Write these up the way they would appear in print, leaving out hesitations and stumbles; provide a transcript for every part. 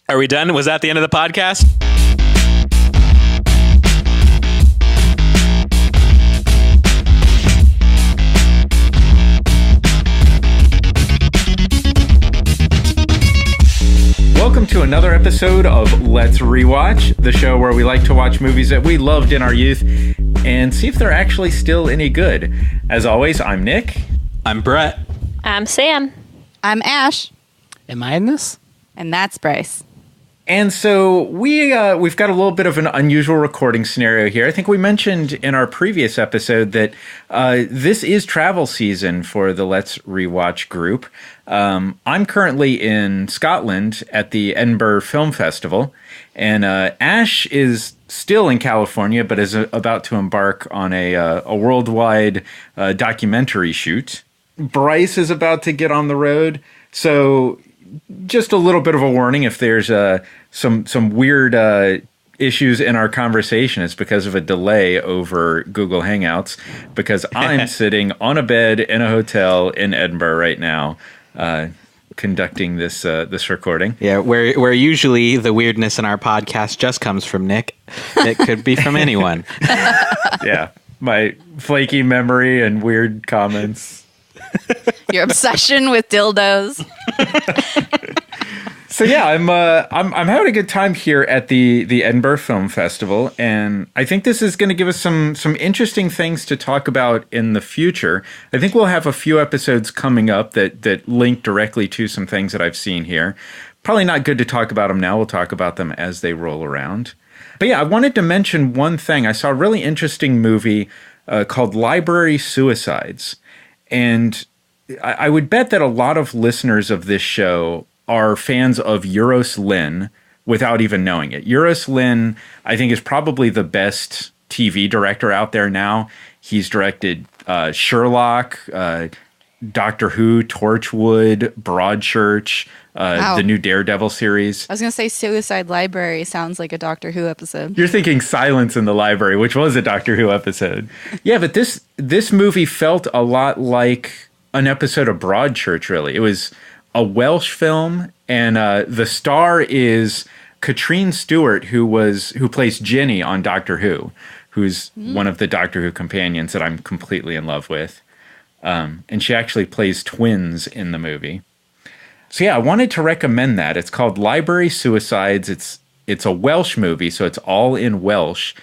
Are we done? Was that the end of the podcast? Welcome to another episode of Let's Rewatch, the show where we like to watch movies that we loved in our youth and see if they're actually still any good. As always, I'm Nick. I'm Bret. I'm Sam. I'm Ash. Am I in this? And that's Bryce. And so we've got a little bit of an unusual recording scenario here. I think we mentioned in our previous episode that this is travel season for the Let's Rewatch group. I'm currently in Scotland at the Edinburgh Film Festival, and Ash is still in California, but is about to embark on a worldwide documentary shoot. Bryce is about to get on the road, so just a little bit of a warning if there's some weird issues in our conversation. It's because of a delay over Google Hangouts, because I'm sitting on a bed in a hotel in Edinburgh right now, conducting this recording. Yeah, where usually the weirdness in our podcast just comes from Nick. It could be from anyone. Yeah, my flaky memory and weird comments. Your obsession with dildos. So yeah, I'm having a good time here at the Edinburgh Film Festival, and I think this is going to give us some interesting things to talk about in the future. I think we'll have a few episodes coming up that link directly to some things that I've seen here. Probably not good to talk about them now. We'll talk about them as they roll around. But yeah, I wanted to mention one thing. I saw a really interesting movie called Library Suicides, and I would bet that a lot of listeners of this show are fans of Euros Lyn without even knowing it. Euros Lyn, I think, is probably the best TV director out there now. He's directed Sherlock, Doctor Who, Torchwood, Broadchurch, the new Daredevil series. I was going to say Suicide Library sounds like a Doctor Who episode. You're thinking Silence in the Library, which was a Doctor Who episode. Yeah, but this movie felt a lot like an episode of Broadchurch, really. It was a Welsh film, and the star is Katrine Stewart, who plays Ginny on Doctor Who, who's one of the Doctor Who companions that I'm completely in love with. And she actually plays twins in the movie. So yeah, I wanted to recommend that. It's called Library Suicides. It's a Welsh movie, so it's all in Welsh,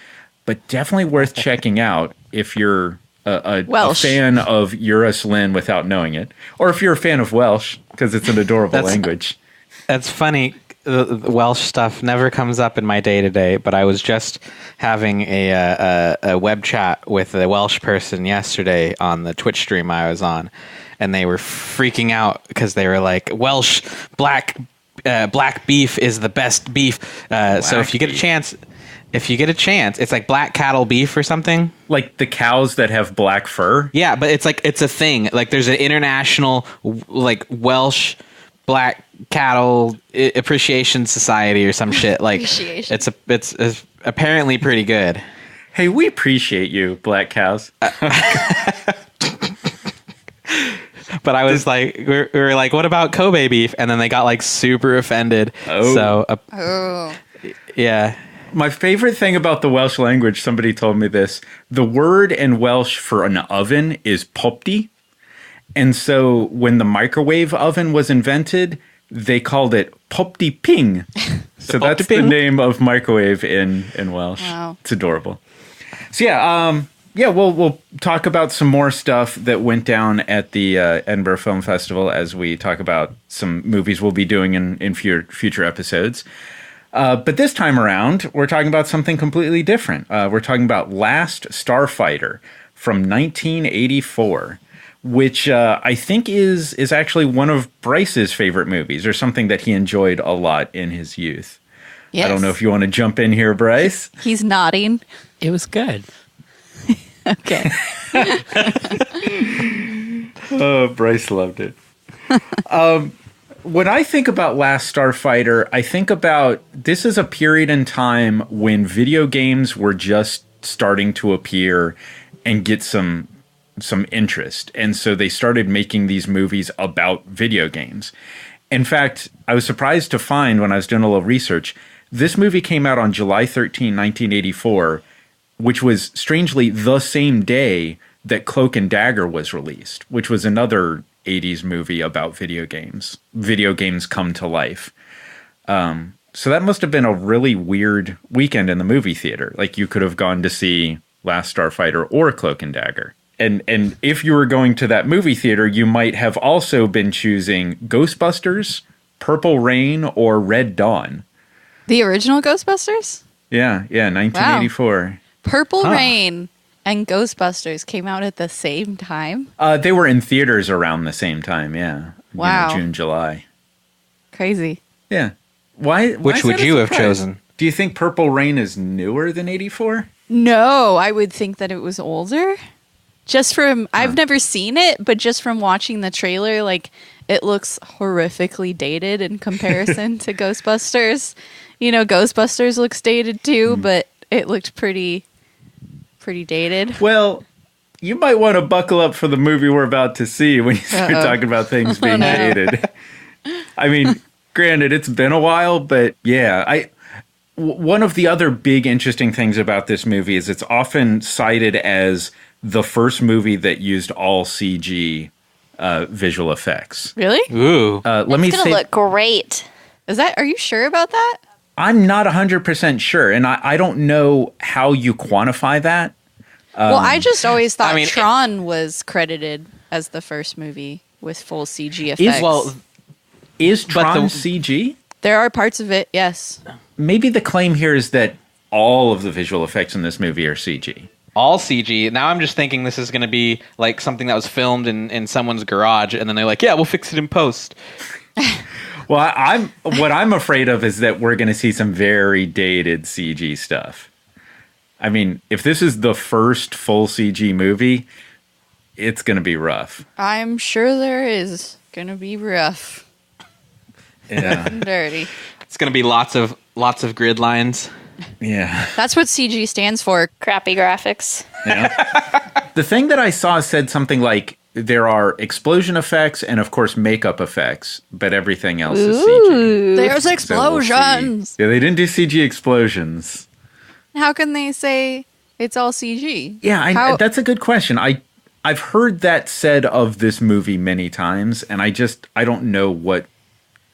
but definitely worth checking out if you're a fan of Euros Lyn without knowing it, or if you're a fan of Welsh, because it's an adorable language. That's funny. The Welsh stuff never comes up in my day-to-day, but I was just having a web chat with a Welsh person yesterday on the Twitch stream I was on, and they were freaking out because they were like, Welsh black beef is the best beef. So if you get a chance... it's like black cattle beef or something. Like the cows that have black fur? Yeah, but it's a thing. Like there's an international like Welsh black cattle appreciation society or some shit. Like it's apparently pretty good. Hey, we appreciate you, black cows. But I was like, we were like, what about Kobe beef? And then they got like super offended. So yeah. My favorite thing about the Welsh language, somebody told me this, the word in Welsh for an oven is popty. And so when the microwave oven was invented, they called it popty ping. So that's the name of microwave in Welsh. Wow. It's adorable. So yeah, we'll talk about some more stuff that went down at the Edinburgh Film Festival as we talk about some movies we'll be doing in future episodes. But this time around, we're talking about something completely different. We're talking about Last Starfighter from 1984, which I think is actually one of Bryce's favorite movies, or something that he enjoyed a lot in his youth. Yes. I don't know if you want to jump in here, Bryce. He's nodding. It was good. Okay. Oh, Bryce loved it. When I think about Last Starfighter, I think about this is a period in time when video games were just starting to appear and get some interest. And so they started making these movies about video games. In fact, I was surprised to find when I was doing a little research, this movie came out on July 13, 1984, which was strangely the same day that Cloak and Dagger was released, which was another 80s movie about video games. Video games come to life. So that must have been a really weird weekend in the movie theater. Like, you could have gone to see Last Starfighter or Cloak and Dagger. And if you were going to that movie theater, you might have also been choosing Ghostbusters, Purple Rain, or Red Dawn. The original Ghostbusters? Yeah, 1984. Wow. Purple Rain and Ghostbusters came out at the same time? They were in theaters around the same time, yeah. Wow. June, July. Crazy. Yeah. Why Which would you have chosen? Do you think Purple Rain is newer than 84? No, I would think that it was older. Just from, I've never seen it, but just from watching the trailer, like, it looks horrifically dated in comparison to Ghostbusters. You know, Ghostbusters looks dated too, but it looked pretty dated. Well, you might want to buckle up for the movie we're about to see when you start talking about things being dated. I mean, granted, it's been a while, but yeah, one of the other big interesting things about this movie is it's often cited as the first movie that used all CG visual effects. Really? Ooh. Let me It's going to look great. Are you sure about that? I'm not 100% sure, and I don't know how you quantify that. Well, I just always thought I mean, Tron was credited as the first movie with full CG effects. Is Tron CG? There are parts of it, yes. Maybe the claim here is that all of the visual effects in this movie are CG. All CG. Now I'm just thinking this is going to be like something that was filmed in someone's garage, and then they're like, yeah, we'll fix it in post. Well, what I'm afraid of is that we're going to see some very dated CG stuff. I mean, if this is the first full CG movie, it's going to be rough. I'm sure there is going to be rough. Yeah. Dirty. It's going to be lots of grid lines. Yeah. That's what CG stands for. Crappy graphics. Yeah. The thing that I saw said something like there are explosion effects and, of course, makeup effects, but everything else is CG. There's explosions. Yeah, they didn't do CG explosions. How can they say it's all CG? Yeah, that's a good question. I've heard that said of this movie many times, and I don't know what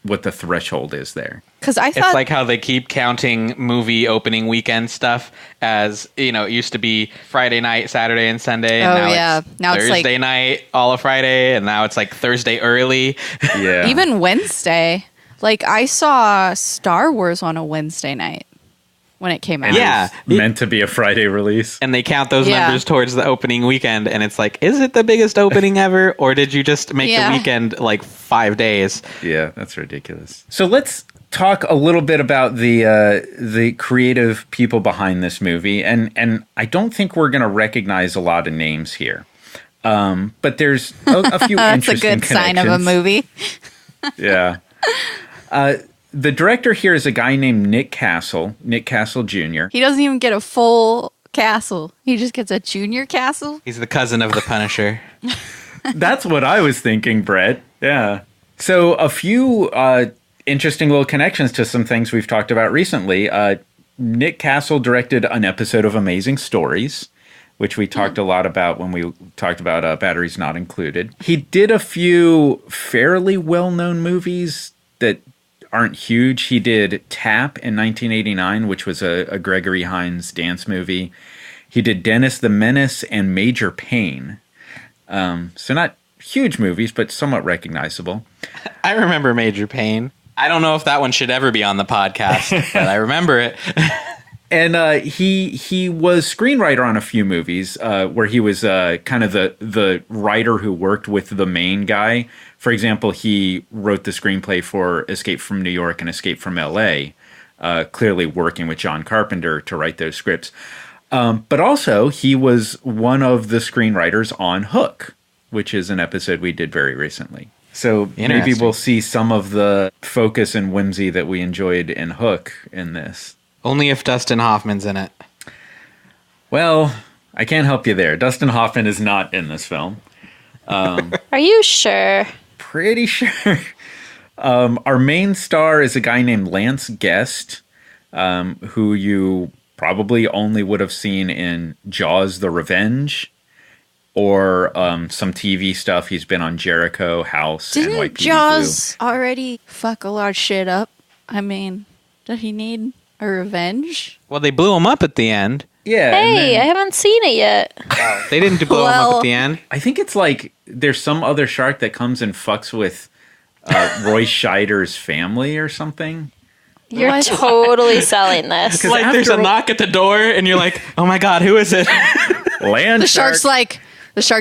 the threshold is there. Because I thought It's like how they keep counting movie opening weekend stuff as, you know, it used to be Friday night, Saturday, and Sunday. And now it's Thursday night, all of Friday, and now it's like Thursday early. Yeah. even Wednesday. Like, I saw Star Wars on a Wednesday night when it came out. Yeah. Meant to be a Friday release. And they count those Yeah. numbers towards the opening weekend, and it's like, is it the biggest opening ever, or did you just make the weekend like 5 days? Yeah, that's ridiculous. So let's talk a little bit about the creative people behind this movie, and I don't think we're going to recognize a lot of names here, but there's a few That's a interesting good sign of a connections. movie. Yeah. The director here is a guy named Nick Castle Jr. He doesn't even get a full castle. He just gets a junior castle. He's the cousin of the Punisher. That's what I was thinking, Bret. Yeah. So a few interesting little connections to some things we've talked about recently. Nick Castle directed an episode of Amazing Stories, which we talked a lot about when we talked about Batteries Not Included. He did a few fairly well-known movies that aren't huge. He did Tap in 1989, which was a Gregory Hines dance movie. He did Dennis the Menace and Major Payne. So not huge movies, but somewhat recognizable. I remember Major Payne. I don't know if that one should ever be on the podcast, but I remember it. And he was screenwriter on a few movies where he was kind of the writer who worked with the main guy. For example, he wrote the screenplay for Escape from New York and Escape from L.A., clearly working with John Carpenter to write those scripts. But also, he was one of the screenwriters on Hook, which is an episode we did very recently. So maybe we'll see some of the focus and whimsy that we enjoyed in Hook in this. Only if Dustin Hoffman's in it. Well, I can't help you there. Dustin Hoffman is not in this film. Are you sure? Pretty sure. Our main star is a guy named Lance Guest, who you probably only would have seen in Jaws: The Revenge, or some TV stuff. He's been on Jericho, House, and Didn't NYPD Jaws already fuck a lot of shit up? I mean, did he need a revenge? Well, they blew him up at the end. Blue. Yeah. and Hey, then I haven't seen it yet. They didn't blow him up Well- at the end. I think it's like there's some other shark that comes and fucks with Roy Scheider's family or something. You're What? totally selling this. Because Like there's a after- knock at the door, and you're like, "Oh my god, who is it?" Land The shark's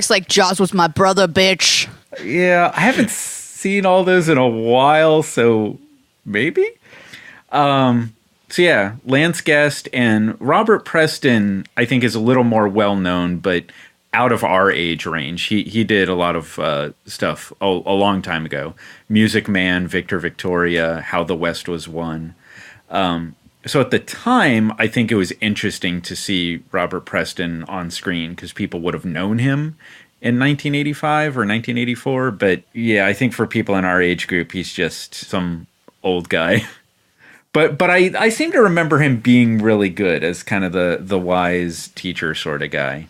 like, Jaws was my brother, bitch. Yeah, I haven't seen all those in a while, so maybe. So yeah, Lance Guest and Robert Preston, I think, is a little more well known, but out of our age range. He did a lot of stuff a long time ago. Music Man, Victor Victoria, How the West Was Won. So at the time, I think it was interesting to see Robert Preston on screen because people would have known him in 1985 or 1984. But yeah, I think for people in our age group, he's just some old guy. But I seem to remember him being really good as kind of the wise teacher sort of guy.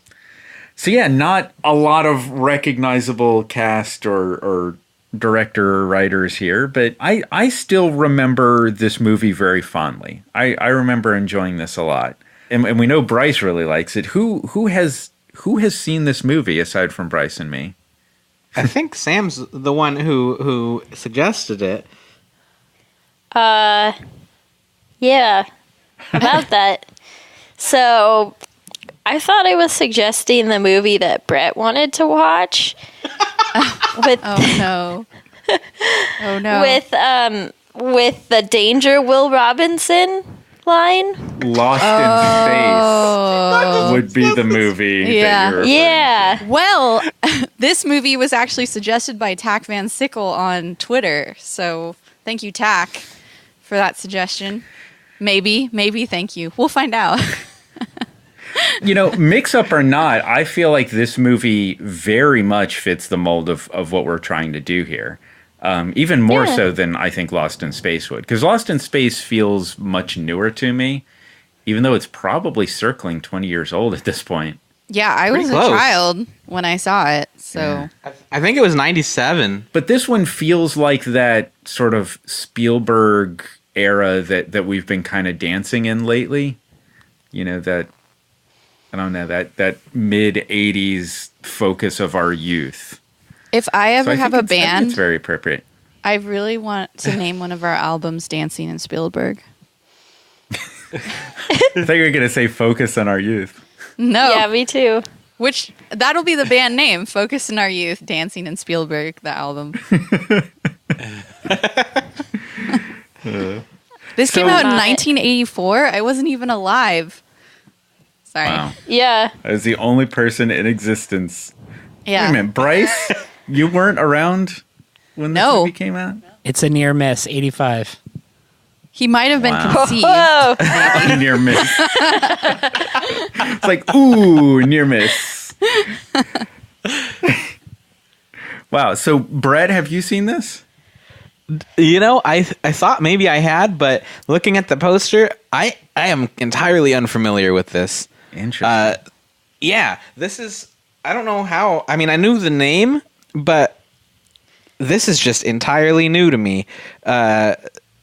So yeah, not a lot of recognizable cast or director or writers here, but I still remember this movie very fondly. I remember enjoying this a lot. And we know Bryce really likes it. Who has seen this movie aside from Bryce and me? I think Sam's the one who suggested it. Yeah, about that. So, I thought I was suggesting the movie that Bret wanted to watch. with Oh no. Oh no. with the Danger Will Robinson line. Lost in Space would be the movie Yeah. that you're referring to. Yeah. Well, this movie was actually suggested by Tack Van Sickle on Twitter. So thank you, Tack, for that suggestion. Maybe, thank you. We'll find out. You know, mix up or not, I feel like this movie very much fits the mold of what we're trying to do here. Even more Yeah. so than I think Lost in Space would. Because Lost in Space feels much newer to me, even though it's probably circling 20 years old at this point. Yeah, I was Pretty a close. child when I saw it. So I think it was 97. But this one feels like that sort of Spielberg era that we've been kind of dancing in lately. You know, that, I don't know, that mid-'80s focus of our youth. if I So ever I have think a it's- I think band, it's very appropriate. I really want to name one of our albums Dancing in Spielberg. I thought you were going to say focus on our youth. No. Yeah, me too. Which, that'll be the band name, Focus in Our Youth, Dancing in Spielberg, the album. This came out in 1984. I wasn't even alive. Sorry. Wow. Yeah. I was the only person in existence. Yeah. Wait a minute, Bryce, you weren't around when this No. movie came out? It's a near miss, 85. He might have been Wow. conceived. Whoa. Near miss. It's like, ooh, near miss. Wow. So, Bret, have you seen this? You know, I thought maybe I had, but looking at the poster, I am entirely unfamiliar with this. Interesting. Yeah, this is, I don't know how, I mean, I knew the name, but this is just entirely new to me.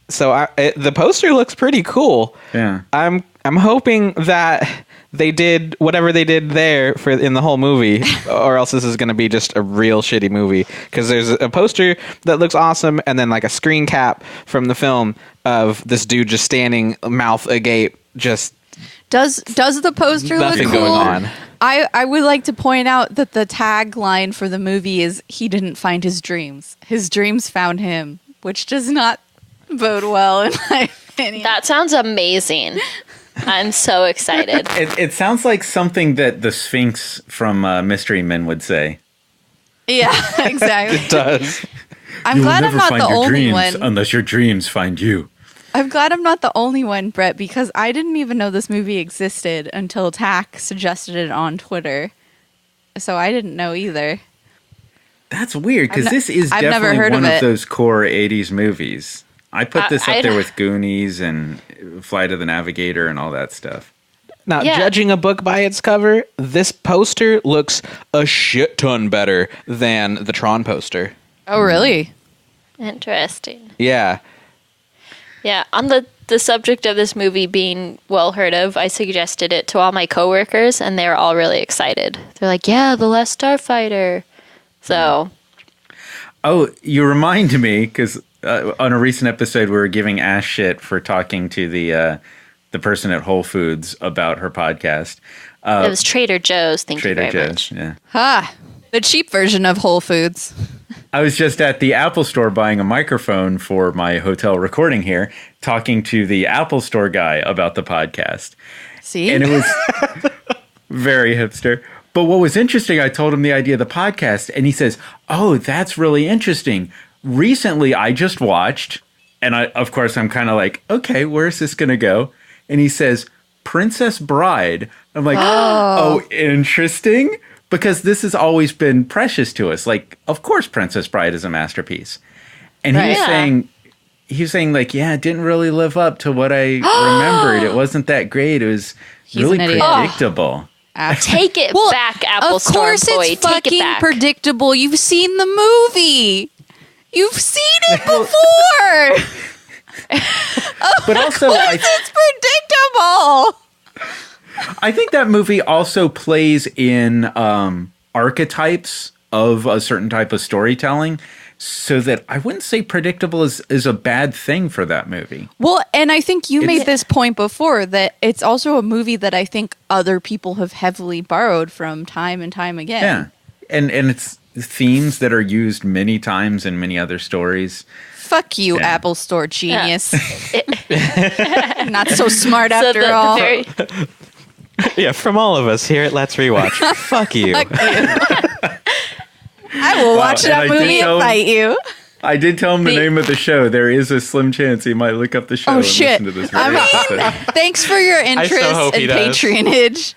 So the poster looks pretty cool. Yeah. I'm hoping that they did whatever they did there in the whole movie, or else this is going to be just a real shitty movie. Because there's a poster that looks awesome, and then like a screen cap from the film of this dude just standing mouth agape, just Does the poster look nothing cool? going on. I would like to point out that the tagline for the movie is "He didn't find his dreams. His dreams found him," which does not bode well in my opinion. That sounds amazing. I'm so excited. It sounds like something that the Sphinx from Mystery Men would say. Yeah, exactly. It does. I'm glad I'm not the only one. unless your dreams find you. I'm glad I'm not the only one, Bret, because I didn't even know this movie existed until Tack suggested it on Twitter. So I didn't know either. That's weird because this is I've never definitely heard one of of it. those core 80s movies. I put this up I'd- there with Goonies and Flight of the Navigator and all that stuff. Now, Yeah. judging a book by its cover, this poster looks a shit ton better than the Tron poster. Oh, really? Interesting. Yeah. Yeah, on the subject of this movie being well heard of, I suggested it to all my coworkers, and they were all really excited. They're like, "Yeah, the Last Starfighter." So, Oh, you remind me because on a recent episode we were giving ass shit for talking to the person at Whole Foods about her podcast. it was Trader Joe's. Thank Trader you very Joe's. much. Yeah. Ha! The cheap version of Whole Foods. I was just at the Apple Store buying a microphone for my hotel recording here, talking to the Apple Store guy about the podcast. See? And it was very hipster. But what was interesting, I told him the idea of the podcast, and he says, "Oh, that's really interesting. Recently, I just watched," and of course, I'm kind of like, "Okay, where's this going to go?" And he says, "Princess Bride." I'm like, "Oh, interesting." Because this has always been precious to us. Like, of course, Princess Bride is a masterpiece. And Right. he was Yeah. saying, like, yeah, it didn't really live up to what I remembered. It wasn't that great. It was really an idiot. predictable. Take it back, Apple of Store course employee. it's Take fucking it back. predictable. You've seen the movie. You've seen it before. But also, It's predictable. I think that movie also plays in archetypes of a certain type of storytelling, so that I wouldn't say predictable is a bad thing for that movie. Well, and I think you made this point before that it's also a movie that I think other people have heavily borrowed from time and time again. Yeah, and it's themes that are used many times in many other stories. Fuck you, Yeah. Apple Store genius. Not so smart So after all. Yeah, from all of us here at Let's Rewatch. Fuck you. Fuck you. I will watch and I that did movie tell and him- fight you. I did tell him the name of the show. There is a slim chance he might look up the show Oh and shit! listen to this I very mean, episode. thanks for your interest hope he and does. patronage.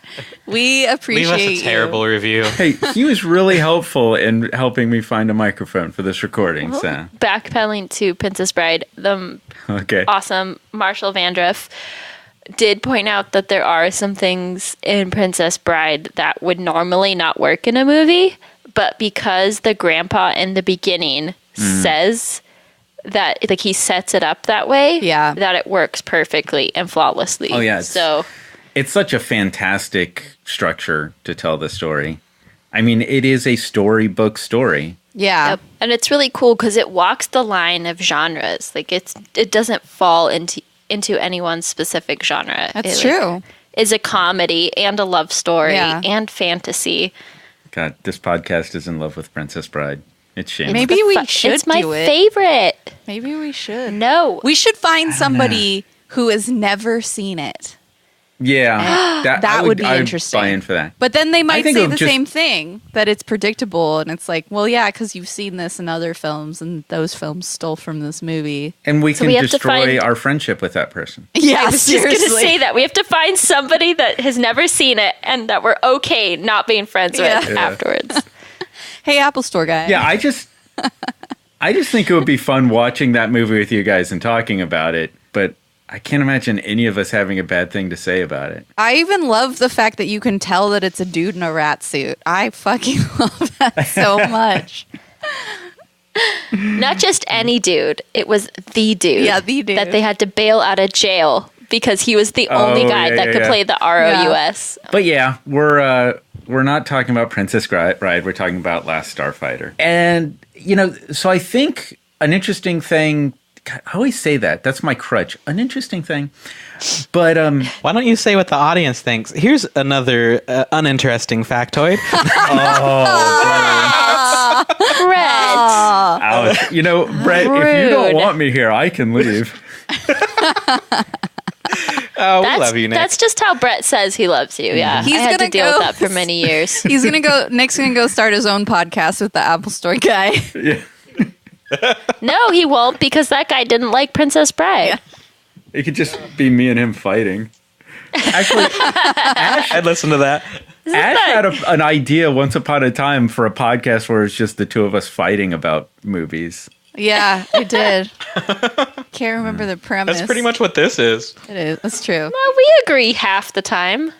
We Leave appreciate us a terrible review. Hey, he was really helpful in helping me find a microphone for this recording. So, Backpedaling to Princess Bride, the okay. awesome Marshall Vandruff did point out that there are some things in Princess Bride that would normally not work in a movie, but because the grandpa in the beginning says that, like, he sets it up that way, Yeah. that it works perfectly and flawlessly. Oh, yeah, So It's such a fantastic structure to tell the story. I mean, it is a storybook story. Yeah. Yep. And it's really cool because it walks the line of genres. Like, it doesn't fall into anyone's specific genre. That's It, true. is a comedy and a love story Yeah. and fantasy. God, this podcast is in love with Princess Bride. It's shameful. Maybe we should It's my do it. favorite. Maybe we should. No. We should find somebody who has never seen it. Yeah, That would be I interesting. buy in for that. But then they might think say of the just- same thing, that it's predictable. And it's like, well, yeah, because you've seen this in other films, and those films stole from this movie. And we So can we have to destroy find- our friendship with that person. Yeah, I was just going to say that. We have to find somebody that has never seen it and that we're okay not being friends with Yeah. afterwards. Hey, Apple Store guy. Yeah, I just think it would be fun watching that movie with you guys and talking about it, but I can't imagine any of us having a bad thing to say about it. I even love the fact that you can tell that it's a dude in a rat suit. I fucking love that so much. Not just any dude. It was the dude. Yeah, the dude. That they had to bail out of jail because he was the only guy yeah, that yeah, could yeah. play the ROUS. But yeah, we're not talking about Princess Bride. We're talking about Last Starfighter. And so I think an interesting thing. God, I always say that. That's my crutch. An interesting thing. But Why don't you say what the audience thinks? Here's another uninteresting factoid. Brett. ouch. Brett, if you don't Rude. want me here, I can leave. Oh, we love you, Nick. That's just how Brett says he loves you. Yeah. He's I had to gonna deal go- with that for many years. He's gonna go. Nick's gonna go start his own podcast with the Apple Store guy. Yeah. No, he won't because that guy didn't like Princess Bride. It could just be me and him fighting. Actually, I'd listen to that. Ash had an idea once upon a time for a podcast where it's just the two of us fighting about movies. Yeah, I did. Can't remember the premise. That's pretty much what this is. It is. That's true. Well, we agree half the time.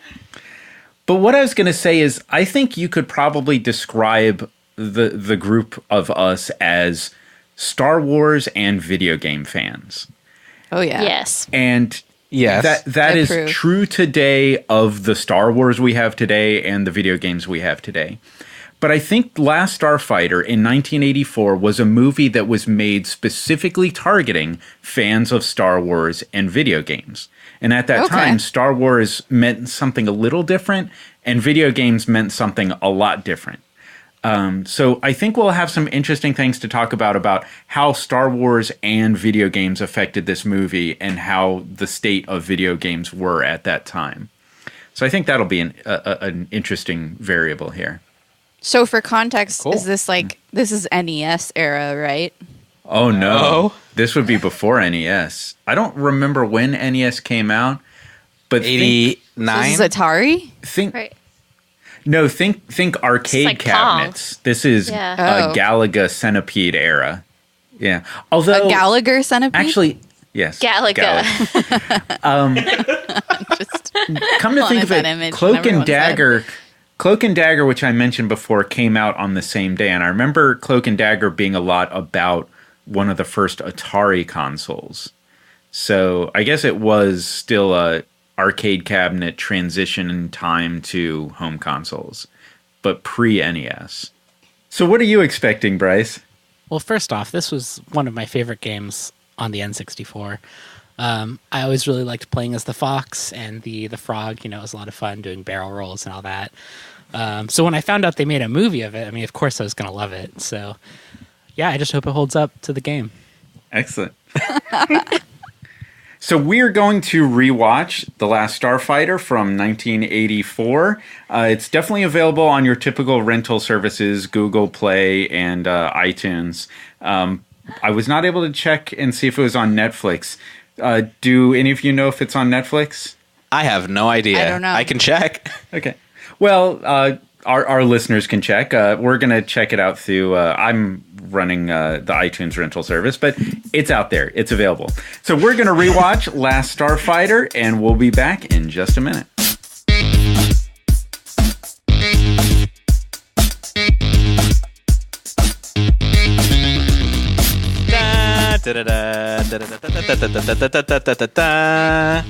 But what I was going to say is, I think you could probably describe the group of us as Star Wars and video game fans. Oh, yeah. Yes. And Yes, that is approve. true today of the Star Wars we have today and the video games we have today. But I think Last Starfighter in 1984 was a movie that was made specifically targeting fans of Star Wars and video games. And at that time, Star Wars meant something a little different, and video games meant something a lot different. So I think we'll have some interesting things to talk about how Star Wars and video games affected this movie and how the state of video games were at that time. So I think that'll be an interesting variable here. So for context, Cool. is this this is NES era, right? Oh, no. No. This would be before NES. I don't remember when NES came out, but 89. This is Atari? think Right. no, think arcade like cabinets. This is Yeah. Oh. Galaga Centipede era. Yeah. Although A Gallagher centipede? actually, yes. Galaga. Just Come to think of that it, image in Cloak and everyone's head. Dagger, which I mentioned before, came out on the same day, and I remember Cloak and Dagger being a lot about one of the first Atari consoles. So I guess it was still a arcade cabinet transition in time to home consoles, but pre-NES. So what are you expecting, Bryce? Well, first off, this was one of my favorite games on the N64. I always really liked playing as the fox and the frog. You know, it was a lot of fun doing barrel rolls and all that. So when I found out they made a movie of it, I mean, of course I was going to love it. So, yeah, I just hope it holds up to the game. Excellent. So we're going to rewatch The Last Starfighter from 1984. It's definitely available on your typical rental services, Google Play and iTunes. I was not able to check and see if it was on Netflix. Do any of you know if it's on Netflix? I have no idea. I don't know. I can check. Okay. Well, our listeners can check. We're going to check it out through, I'm running the iTunes rental service, but it's out there. It's available. So we're going to rewatch Last Starfighter, and we'll be back in just a minute. Da da da da da da da da da da da.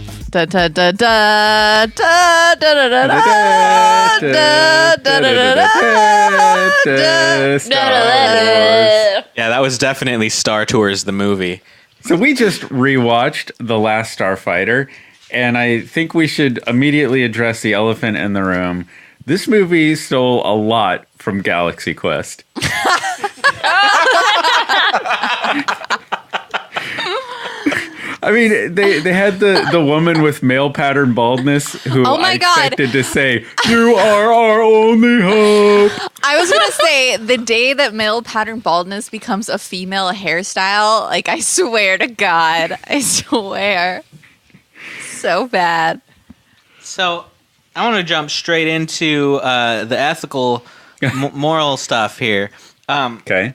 Yeah, that was definitely Star Tours, the movie. So we just rewatched The Last Starfighter, and I think we should immediately address the elephant in the room. This movie stole a lot from Galaxy Quest. I mean, they had the woman with male pattern baldness who Oh my I God. expected to say, "You are our only hope." I was gonna say the day that male pattern baldness becomes a female hairstyle, like I swear to God, I swear, so bad. So I want to jump straight into the ethical, moral stuff here. Okay.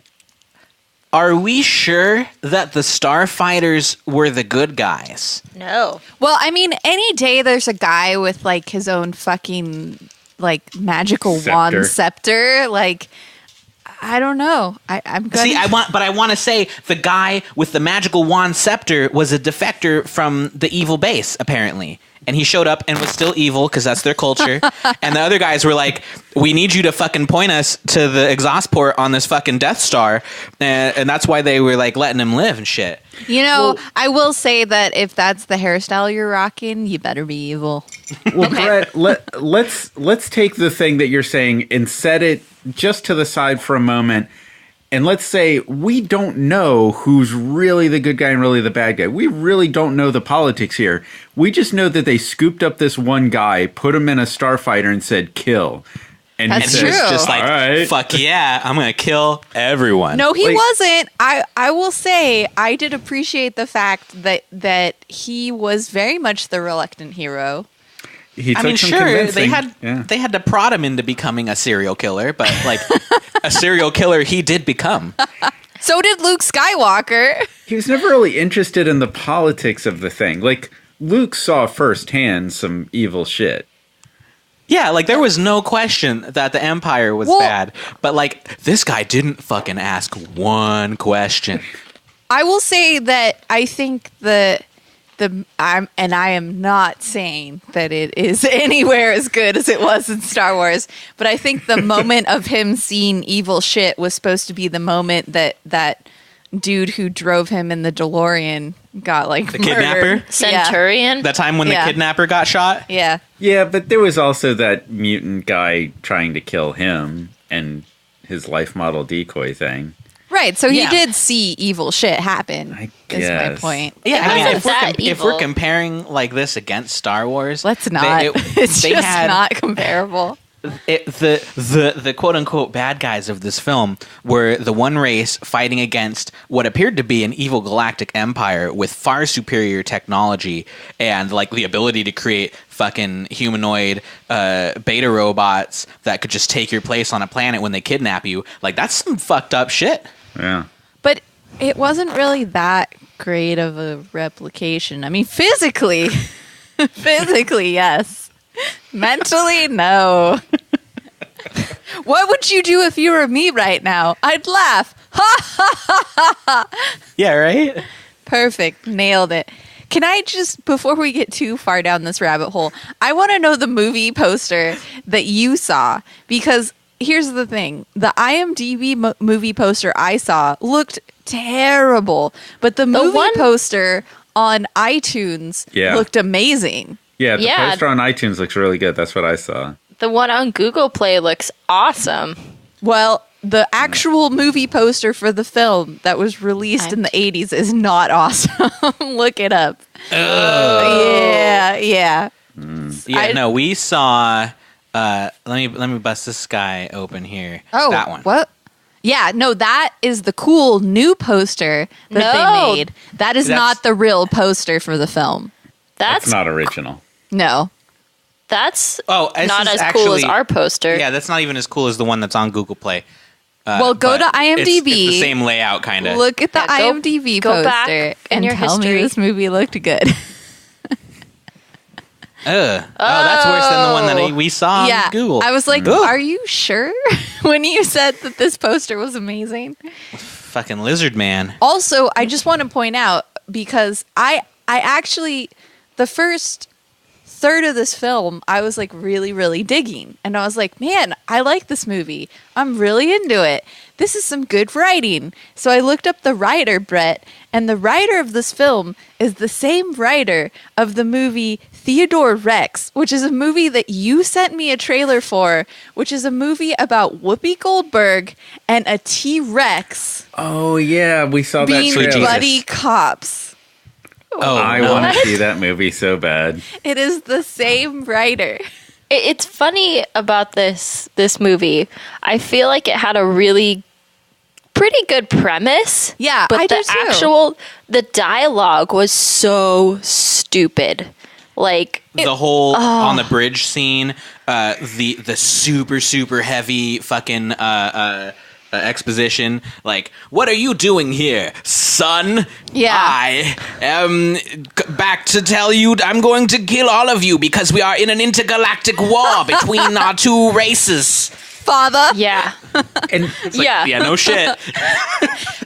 Are we sure that the Starfighters were the good guys? No. Well, I mean, any day there's a guy with like his own fucking like magical wand scepter, like I don't know. I'm gonna See, I want to say the guy with the magical wand scepter was a defector from the evil base, apparently. And he showed up and was still evil because that's their culture. And the other guys were like, we need you to fucking point us to the exhaust port on this fucking Death Star. And that's why they were like letting him live and shit. You know, I will say that if that's the hairstyle you're rocking, you better be evil. Well, Bret, let's take the thing that you're saying and set it just to the side for a moment. And let's say we don't know who's really the good guy and really the bad guy. We really don't know the politics here. We just know that they scooped up this one guy, put him in a starfighter, and said, kill. And That's he He says, was just like, all right. fuck yeah, I'm going to kill everyone. No, he Like- wasn't. I will say I did appreciate the fact that he was very much the reluctant hero. He I took mean, some sure, convincing. they had to prod him into becoming a serial killer, but like a serial killer he did become. So did Luke Skywalker. He was never really interested in the politics of the thing. Like, Luke saw firsthand some evil shit. Yeah, like there was no question that the Empire was bad, but like this guy didn't fucking ask one question. I will say that I think I am not saying that it is anywhere as good as it was in Star Wars, but I think the moment of him seeing evil shit was supposed to be the moment that dude who drove him in the DeLorean got like The murdered. kidnapper? Centurion. That time when the kidnapper got shot? Yeah. Yeah, but there was also that mutant guy trying to kill him and his life model decoy thing. Right, so he Yeah. did see evil shit happen. I Is my guess. point. Yeah, I mean, wasn't that if we're evil. comparing like this against Star Wars, Let's not. It's they just had- not comparable. the quote unquote bad guys of this film were the one race fighting against what appeared to be an evil galactic empire with far superior technology and like the ability to create fucking humanoid beta robots that could just take your place on a planet when they kidnap you. Like that's some fucked up shit. Yeah. But it wasn't really that great of a replication. I mean, physically, yes. Mentally, no. What would you do if you were me right now? I'd laugh. Yeah, right? Perfect. Nailed it. Can I just, before we get too far down this rabbit hole, I want to know the movie poster that you saw. Because here's the thing. The IMDb movie poster I saw looked terrible. But the movie poster on iTunes looked amazing. Yeah, the Yeah. poster on iTunes looks really good. That's what I saw. The one on Google Play looks awesome. Well, the actual movie poster for the film that was released in the 80s is not awesome. Look it up. Yeah. Yeah, no, we saw let me bust this guy open here. Oh, that one. What? Yeah, no, that is the cool new poster that No. they made. That is That's- not the real poster for the film. That's That's not original. No. that's Oh, this not is as cool as actually- our poster. Yeah, that's not even as cool as the one that's on Google Play. Well, go but to IMDb. It's the same layout, kind of. Look at the Yeah, go- IMDb go back poster in and your tell me history. this movie looked good. Oh, that's worse than the one that we saw on yeah. Google. I was like, Ugh. are you sure? When you said that this poster was amazing. Fucking lizard man. Also, I just want to point out because I actually the first third of this film I was like really, really digging. And I was like, man, I like this movie. I'm really into it. This is some good writing. So I looked up the writer, Bret, and the writer of this film is the same writer of the movie Theodore Rex, which is a movie that you sent me a trailer for, which is a movie about Whoopi Goldberg and a T-Rex Oh, yeah, we saw that being trailer. buddy cops. Oh, I no. want to see that movie so bad. It is the same writer. It's funny about this movie. I feel like it had a really pretty good premise. Yeah, but I the do too. the dialogue was so stupid. Like The whole on the bridge scene, the super super heavy fucking exposition. Like, what are you doing here, son? Yeah. I am back to tell you I'm going to kill all of you because we are in an intergalactic war between our two races. Father. yeah, And yeah. Yeah, no shit.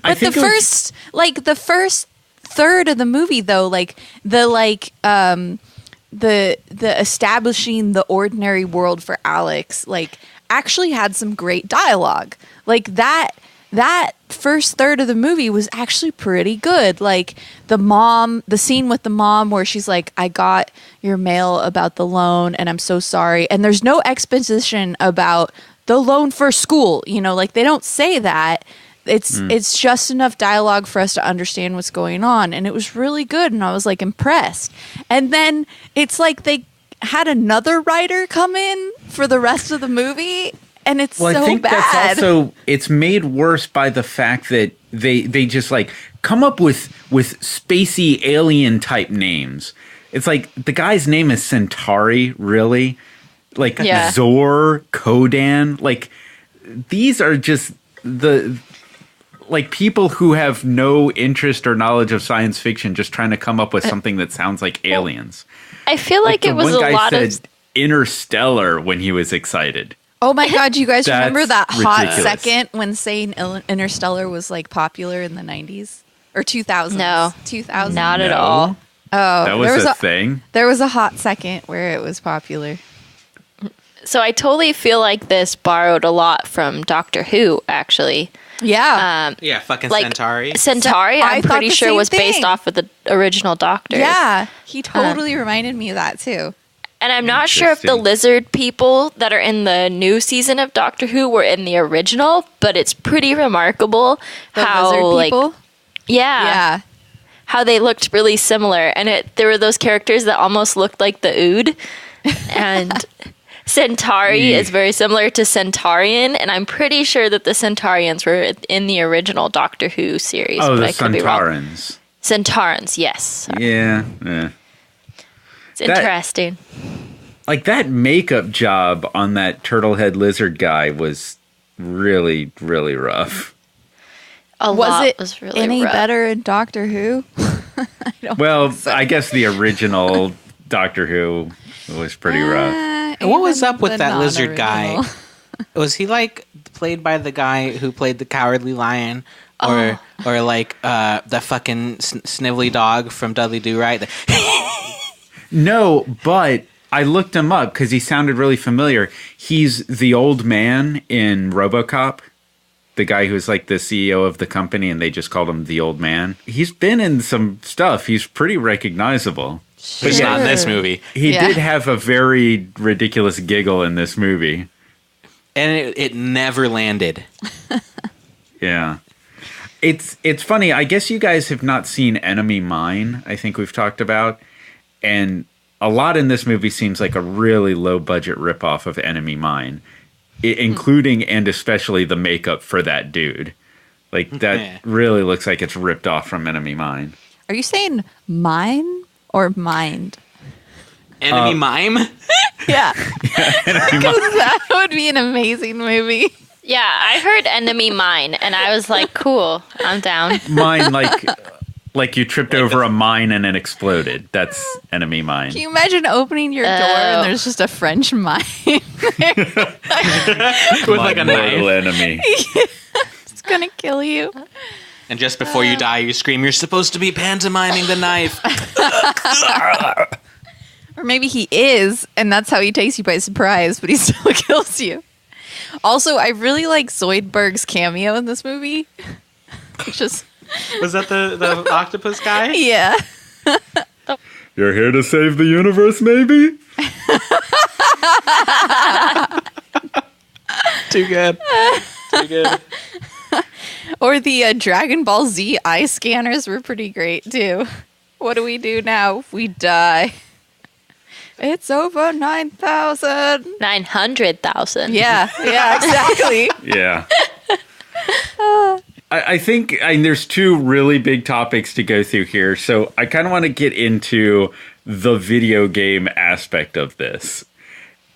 But the first third of the movie though, the establishing the ordinary world for Alex, like actually had some great dialogue. Like that first third of the movie was actually pretty good. Like the scene with the mom where she's like, I got your mail about the loan and I'm so sorry. And there's no exposition about the loan for school, like they don't say that. It's just enough dialogue for us to understand what's going on. And it was really good. And I was like impressed. And then it's like they had another writer come in for the rest of the movie. And it's Well, so I think bad. that's also, it's made worse by the fact that they just like come up with spacey alien type names. It's like the guy's name is Centauri, really? Like Yeah. Zor, Kodan, like these are just like people who have no interest or knowledge of science fiction just trying to come up with something that sounds like aliens. I feel like the it was one a guy lot said of. Interstellar when he was excited. Oh my god, do you guys That's remember that hot ridiculous. second when saying Interstellar was like popular in the 90s or 2000s? No. 2000s. Not at No. all. Oh, That was a thing. There was a hot second where it was popular. So I totally feel like this borrowed a lot from Doctor Who, actually. Yeah. Yeah, fucking Like Centauri. Centauri, I I'm thought pretty the sure same was based thing. off of the original Doctor. Yeah. He totally reminded me of that too. And I'm not sure if the Interesting. lizard people that are in the new season of Doctor Who were in the original, but it's pretty remarkable The how lizard like people. yeah, how they looked really similar, and there were those characters that almost looked like the Ood, and Centauri is very similar to Centaurian, and I'm pretty sure that the Centaurians were in the original Doctor Who series. Oh, but the I could be wrong. Centaurans. Centaurans, yes. Yeah. It's interesting. Like that makeup job on that turtle head lizard guy was really, really rough. A Was lot it was really any rough. better in Doctor Who? Well, I guess the original Doctor Who was pretty rough. What was even up with the that lizard guy? non-original. Was he like played by the guy who played the Cowardly Lion, or like the fucking snivelly dog from Dudley Do Right? No, but I looked him up because he sounded really familiar. He's the old man in RoboCop, the guy who's like the CEO of the company, and they just called him the old man. He's been in some stuff. He's pretty recognizable. But it's not in this movie, He Yeah. did have a very ridiculous giggle in this movie. and it never landed. Yeah. It's funny. I guess you guys have not seen Enemy Mine, I think we've talked about. And a lot in this movie seems like a really low budget ripoff of Enemy Mine, including and especially the makeup for that dude. Like that Yeah. really looks like it's ripped off from Enemy Mine. Are you saying mine or mind? Enemy mime. Yeah. That would be an amazing movie. Yeah, I heard Enemy Mine, and I was like, cool, I'm down. Mine, like you tripped over a mine and it exploded. That's Enemy Mine. Can you imagine opening your door and there's just a French mine? With like a My knife. mortal enemy. It's gonna kill you. And just before you die, you scream, "You're supposed to be pantomiming the knife." Or maybe he is, and that's how he takes you by surprise, but he still kills you. Also, I really like Zoidberg's cameo in this movie. Just Was that the octopus guy? yeah. You're here to save the universe, maybe? Too good. Too good. Or the Dragon Ball Z eye scanners were pretty great too. What do we do now if we die? It's over 9,000. 900,000. Yeah, exactly. Yeah. I think there's two really big topics to go through here. So I kind of want to get into the video game aspect of this.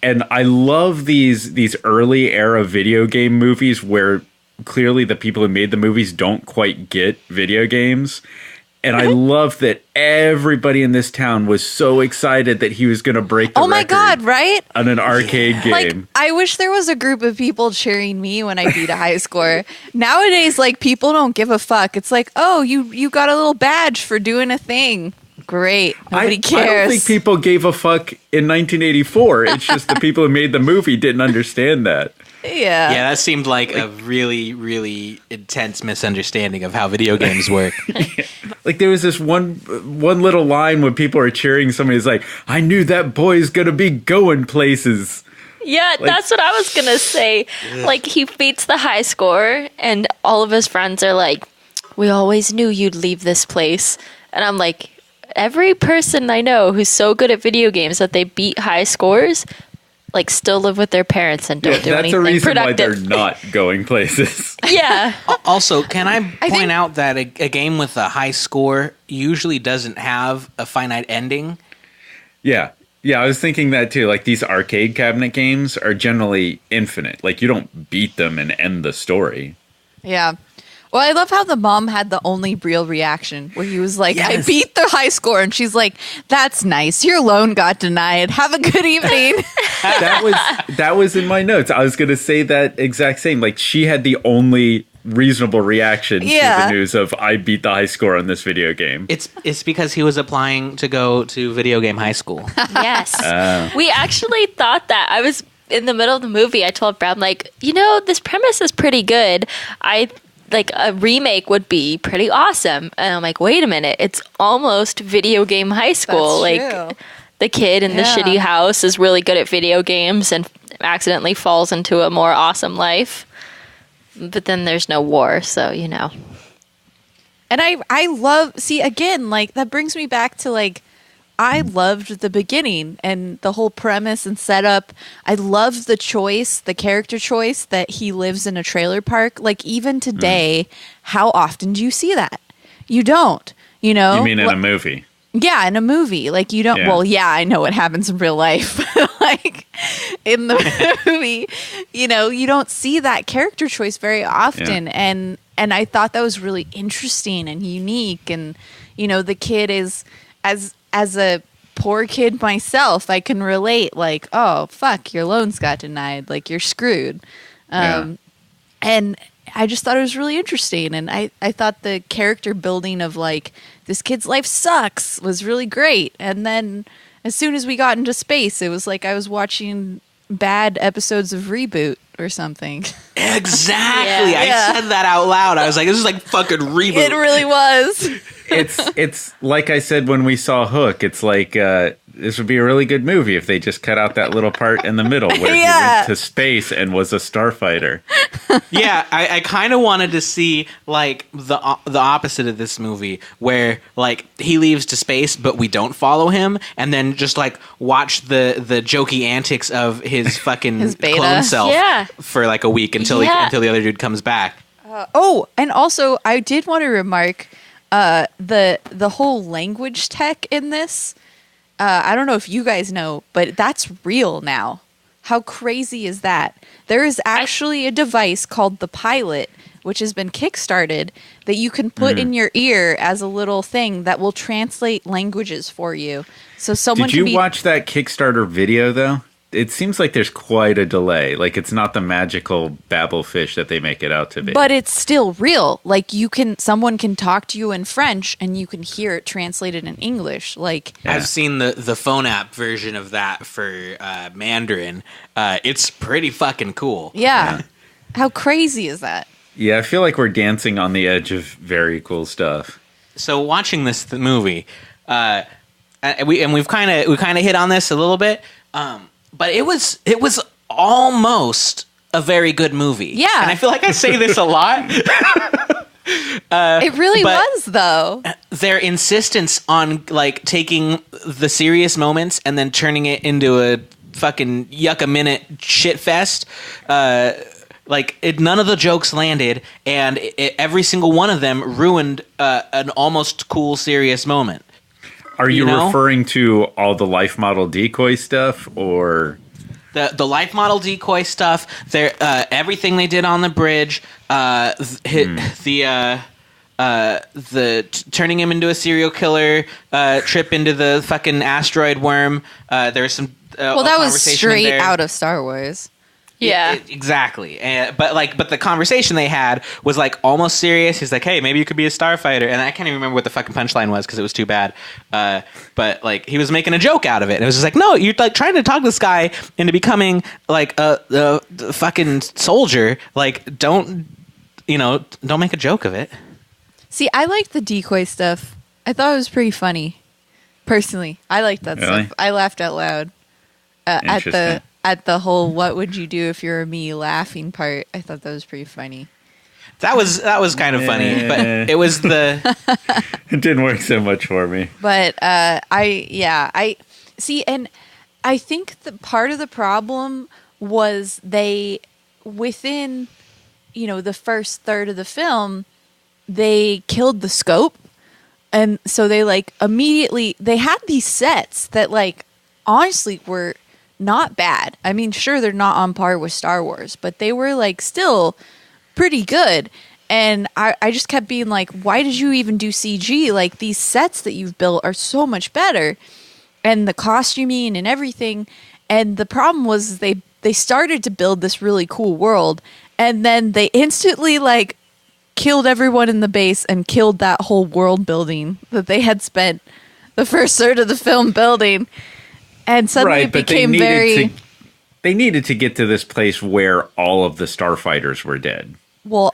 And I love these early era video game movies where clearly the people who made the movies don't quite get video games. And I love that everybody in this town was so excited that he was going to break the Oh my record god, right? on an arcade game. Like, I wish there was a group of people cheering me when I beat a high score. Nowadays, like, people don't give a fuck. It's like, oh, you got a little badge for doing a thing. Great. Nobody I cares. don't think people gave a fuck in 1984. It's just the people who made the movie didn't understand that. Yeah. Yeah, that seemed like a really, really intense misunderstanding of how video games work. Like there was this one little line when people are cheering somebody's like, I knew that boy's gonna be going places. Yeah, that's what I was going to say. Like, he beats the high score, and all of his friends are like, we always knew you'd leave this place. And I'm like, every person I know who's so good at video games that they beat high scores, like, still live with their parents and don't do That's anything a reason productive. why they're not going places. Yeah. Also, can I point think- out that a game with a high score usually doesn't have a finite ending? Yeah. Yeah, I was thinking that too. Like, these arcade cabinet games are generally infinite. Like, you don't beat them and end the story. Yeah. Well, I love how the mom had the only real reaction where he was like, I Yes. beat the high score. And she's like, that's nice. Your loan got denied. Have a good evening. That was in my notes. I was going to say that exact same. Like, she had the only reasonable reaction to Yeah. the news of I beat the high score on this video game. It's because he was applying to go to video game high school. Yes. We actually thought that. I was in the middle of the movie. I told Brad, I'm like, this premise is pretty good. Like, a remake would be pretty awesome. And I'm like, wait a minute. It's almost video game high school. That's like, true. the kid in the Yeah. shitty house is really good at video games and accidentally falls into a more awesome life. But then there's no war, so. And I love, see, again, like, that brings me back to, like, I loved the beginning and the whole premise and setup. I loved the choice, the character choice that he lives in a trailer park. Like, even today, how often do you see that? You don't, You mean in a movie? Yeah, in a movie. Like, you don't, Yeah. well, yeah, I know what happens in real life. Like, in the movie, you don't see that character choice very often. Yeah. And I thought that was really interesting and unique. And, the kid is, as a poor kid myself, I can relate, like, oh, fuck, your loans got denied. Like, you're screwed. And I just thought it was really interesting. And I thought the character building of, like, this kid's life sucks was really great. And then as soon as we got into space, it was like I was watching bad episodes of Reboot or something. Exactly. Yeah. I said that out loud. I was like, this is like fucking Reboot. It really was. It's like I said when we saw Hook. It's like this would be a really good movie if they just cut out that little part in the middle where he went to space and was a starfighter. Yeah, I kind of wanted to see like the opposite of this movie, where like he leaves to space, but we don't follow him, and then just like watch the jokey antics of his fucking His beta. clone self Yeah. for like a week until the other dude comes back. Oh, and also I did want to remark the whole language tech in this. I don't know if you guys know, but that's real now. How crazy is that? There is actually a device called the Pilot, which has been kickstarted, that you can put in your ear as a little thing that will translate languages for you. So someone Did you can be watch that Kickstarter video though? It seems like there's quite a delay. Like, it's not the magical babblefish that they make it out to be. But it's still real. Like, someone can talk to you in French and you can hear it translated in English. Like, Yeah. I've seen the phone app version of that for Mandarin. It's pretty fucking cool. yeah. How crazy is that? Yeah, I feel like we're dancing on the edge of very cool stuff. So watching this movie, and we've kind of hit on this a little bit, but it was almost a very good movie. Yeah. And I feel like I say this a lot. It really but- was, though. Their insistence on like taking the serious moments and then turning it into a fucking yuck a minute shit fest. None of the jokes landed, and every single one of them ruined an almost cool serious moment. Are you, You know? referring to all the life model decoy stuff, or The life model decoy stuff, everything they did on the bridge, the turning him into a serial killer, trip into the fucking asteroid worm. There's some Well, that was conversation in straight there. out of Star Wars. Yeah. Exactly. But the conversation they had was like almost serious. He's like, "Hey, maybe you could be a starfighter," and I can't even remember what the fucking punchline was because it was too bad. But like he was making a joke out of it, and it was just like, "No, you're like trying to talk this guy into becoming like a fucking soldier. Like, don't make a joke of it." See, I liked the decoy stuff. I thought it was pretty funny. Personally, I liked that Really? stuff. I laughed out loud Interesting. at the whole "what would you do if you're me" laughing part. I thought that was pretty funny. That was kind of funny, but it was the it didn't work so much for me? But I see, and I think the part of the problem was they, within, the first third of the film, they killed the scope. And so they like immediately, they had these sets that like honestly were not bad. I mean, sure, they're not on par with Star Wars, but they were like still pretty good. And I just kept being like, why did you even do CG? Like, these sets that you've built are so much better. And the costuming and everything. And the problem was they started to build this really cool world. And then they instantly, like, killed everyone in the base and killed that whole world building that they had spent the first third of the film building. And suddenly it became they needed to get to this place where all of the starfighters were dead. Well,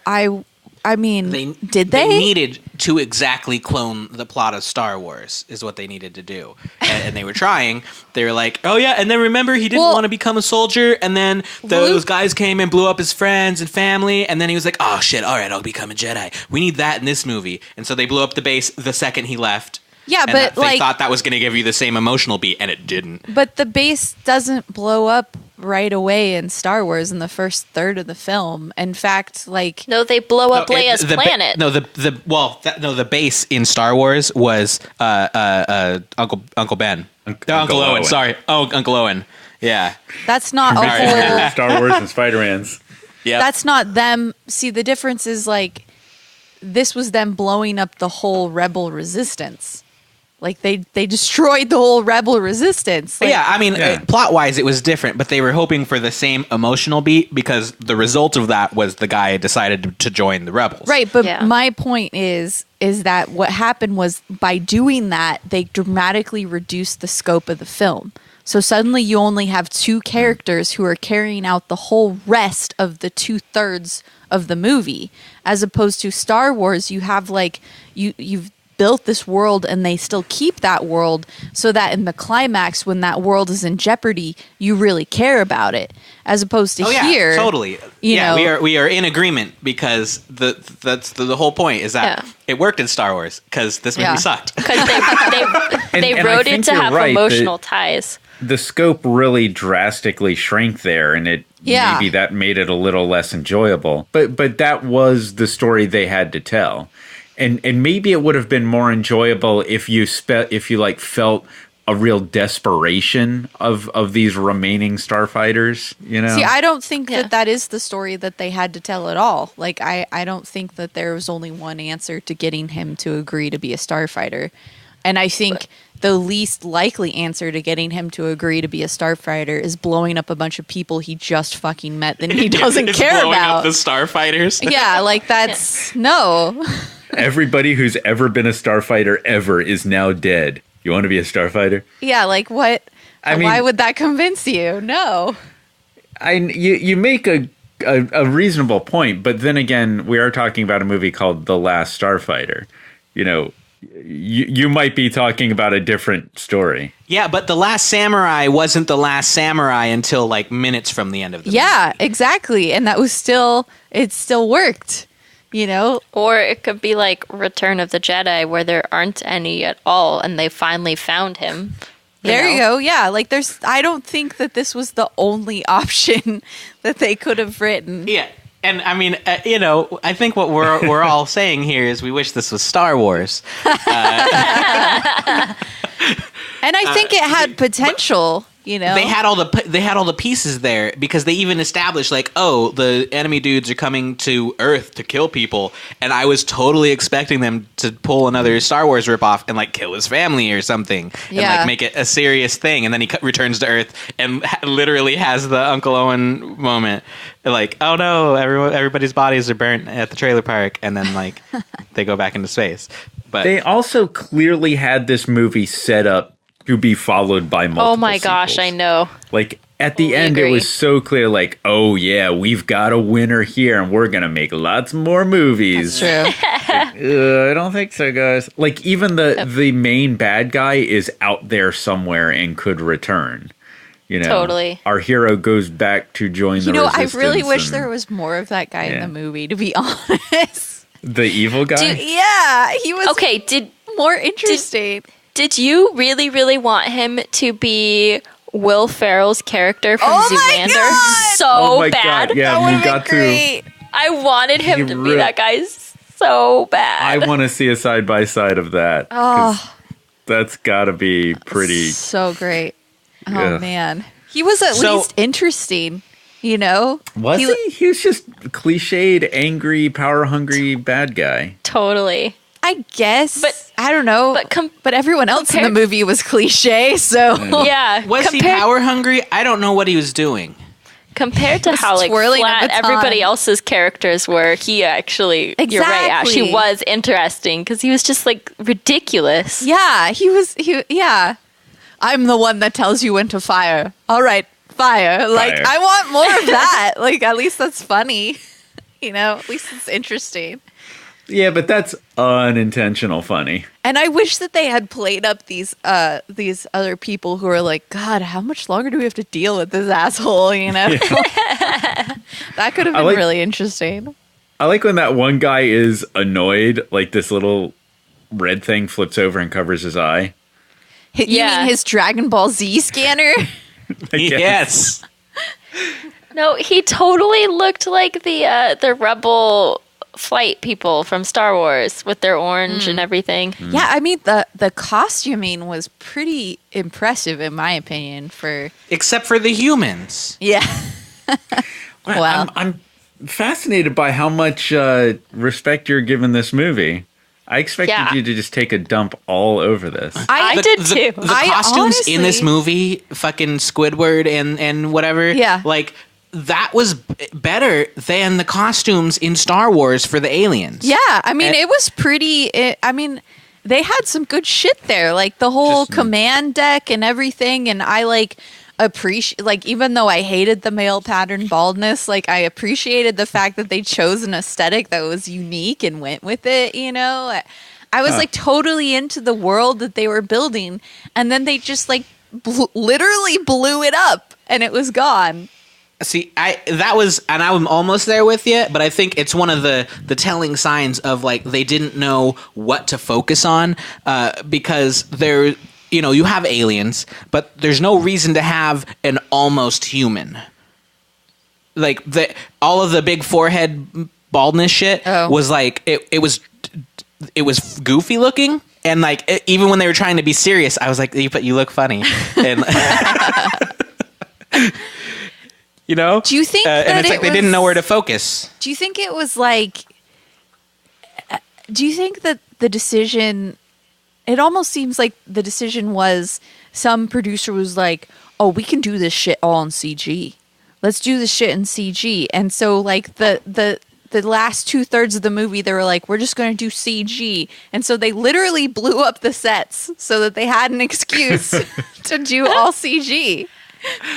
I mean, did they? They needed to exactly clone the plot of Star Wars is what they needed to do. And they were trying. They were like, oh, yeah, and then remember, he didn't want to become a soldier, and then those guys came and blew up his friends and family, and then he was like, oh, shit, all right, I'll become a Jedi. We need that in this movie. And so they blew up the base the second he left. Yeah, and but they thought that was going to give you the same emotional beat, and it didn't. But the base doesn't blow up right away in Star Wars in the first third of the film. In fact, like No, they blow up Leia's planet. The base in Star Wars was Uncle Ben. Uncle Owen. Sorry, Uncle Owen. Yeah, that's not a whole Star Wars and Spider-Mans. Yeah, that's not them. See, the difference is like this was them blowing up the whole rebel resistance. Like, they destroyed the whole rebel resistance. Like, yeah, I mean, plot-wise, it was different, but they were hoping for the same emotional beat because the result of that was the guy decided to join the rebels. Right, but my point is that what happened was by doing that, they dramatically reduced the scope of the film. So suddenly you only have two characters who are carrying out the whole rest of the 2/3 of the movie. As opposed to Star Wars, you have, like, you've built this world and they still keep that world so that in the climax when that world is in jeopardy you really care about it, as opposed to here totally you know, we are in agreement because that's the whole point is that it worked in Star Wars because this movie sucked because they wrote it to have emotional ties. The scope really drastically shrank there, and maybe that made it a little less enjoyable, but that was the story they had to tell. And maybe it would have been more enjoyable if you like felt a real desperation of these remaining starfighters, you know? See, I don't think that is the story that they had to tell at all. Like, I don't think that there was only one answer to getting him to agree to be a starfighter. And I think the least likely answer to getting him to agree to be a starfighter is blowing up a bunch of people he just fucking met that he doesn't care blowing about. Up the starfighters. Yeah, like that's no. Everybody who's ever been a starfighter ever is now dead. You want to be a starfighter? Yeah, like what? Why would that convince you? No. You make a reasonable point, but then again, we are talking about a movie called The Last Starfighter. You know, you might be talking about a different story. Yeah, but The Last Samurai wasn't The Last Samurai until like minutes from the end of the movie. Yeah, exactly. And that was it still worked. You know? Or it could be like Return of the Jedi where there aren't any at all and they finally found him. There you go. Yeah, like I don't think that this was the only option that they could have written. Yeah. And I mean, I think what we're all saying here is we wish this was Star Wars. And I think it had potential. You know, they had all the pieces there because they even established like, oh, the enemy dudes are coming to Earth to kill people, and I was totally expecting them to pull another Star Wars ripoff and like kill his family or something, and like make it a serious thing, and then he returns to Earth and literally has the Uncle Owen moment, like, oh no, everybody's bodies are burnt at the trailer park, and then like they go back into space. But they also clearly had this movie set up to be followed by multiple Oh my gosh, sequels. I know. Like, at the end, it was so clear, like, oh yeah, we've got a winner here, and we're going to make lots more movies. That's true. I don't think so, guys. Like, even the main bad guy is out there somewhere and could return. You know, totally. Our hero goes back to join the resistance. I really wish there was more of that guy in the movie, to be honest. The evil guy? He was more interesting. Did you really, really want him to be Will Ferrell's character from Zoolander? My God! Bad. Yeah, we got to. I wanted him to be that guy so bad. I want to see a side by side of that. Oh, that's got to be pretty. So great. Oh, Ugh. man. He was at least interesting, you know? Was he? He was just cliched, angry, power-hungry bad guy. Totally. I guess. But- I don't know. But everyone else in the movie was cliche, so. Yeah. Was he power hungry? I don't know what he was doing. Compared to how like twirling a flat baton. everybody else's characters were, he actually, you're right, Ash, he Exactly. was interesting because he was just like ridiculous. Yeah, yeah. I'm the one that tells you when to fire. All right, fire. Like, Fire. I want more of that. Like, at least that's funny. You know, at least it's interesting. Yeah, but that's unintentional funny. And I wish that they had played up these other people who are like, God, how much longer do we have to deal with this asshole? You know, that could have been really interesting. I like when that one guy is annoyed, like this little red thing flips over and covers his eye. You Yeah. mean his Dragon Ball Z scanner? I Yes. guess. No, he totally looked like the rebel flight people from Star Wars with their orange and everything. Yeah, I mean the costuming was pretty impressive in my opinion. For Except for the humans. yeah, Wow. I'm fascinated by how much respect you're giving this movie. I expected Yeah. you to just take a dump all over this. I did too. The I costumes in this honestly- movie, fucking Squidward and whatever. Yeah. Like, that was better than the costumes in Star Wars for the aliens. yeah. I mean, it was pretty. I mean, they had some good shit there, like the whole Just- command deck and everything. And I appreciate, like, even though I hated the male pattern baldness, like I appreciated the fact that they chose an aesthetic that was unique and went with it. You know, I was like totally into the world that they were building, and then they just like literally blew it up, and it was gone. See, I'm almost there with you, but I think it's one of the telling signs of like they didn't know what to focus on because there, you know, you have aliens, but there's no reason to have an almost human. Like all of the big forehead baldness shit was like it was goofy looking. And like even when they were trying to be serious, I was like, "But you look funny." And you know? Do you think that and it's like they didn't was- know where to focus. Do you think it was like? Do you think that the decision? It almost seems like the decision was some producer was like, "Oh, we can do this shit all in CG. Let's do this shit in CG." And so, like the last 2/3 of the movie, they were like, "We're just going to do CG," and so they literally blew up the sets so that they had an excuse to do all CG.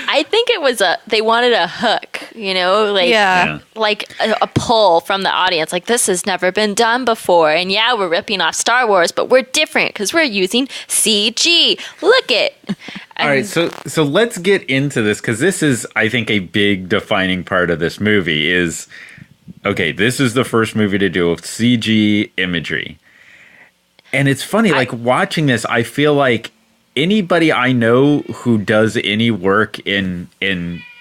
I think it was they wanted a hook, you know, like Yeah. like a pull from the audience. Like, this has never been done before, and yeah, we're ripping off Star Wars, but we're different because we're using CG. Look it. All right, so let's get into this because this is, I think, a big defining part of this movie is, okay, this is the first movie to do with CG imagery. And it's funny, like watching this, I feel like anybody I know who does any work in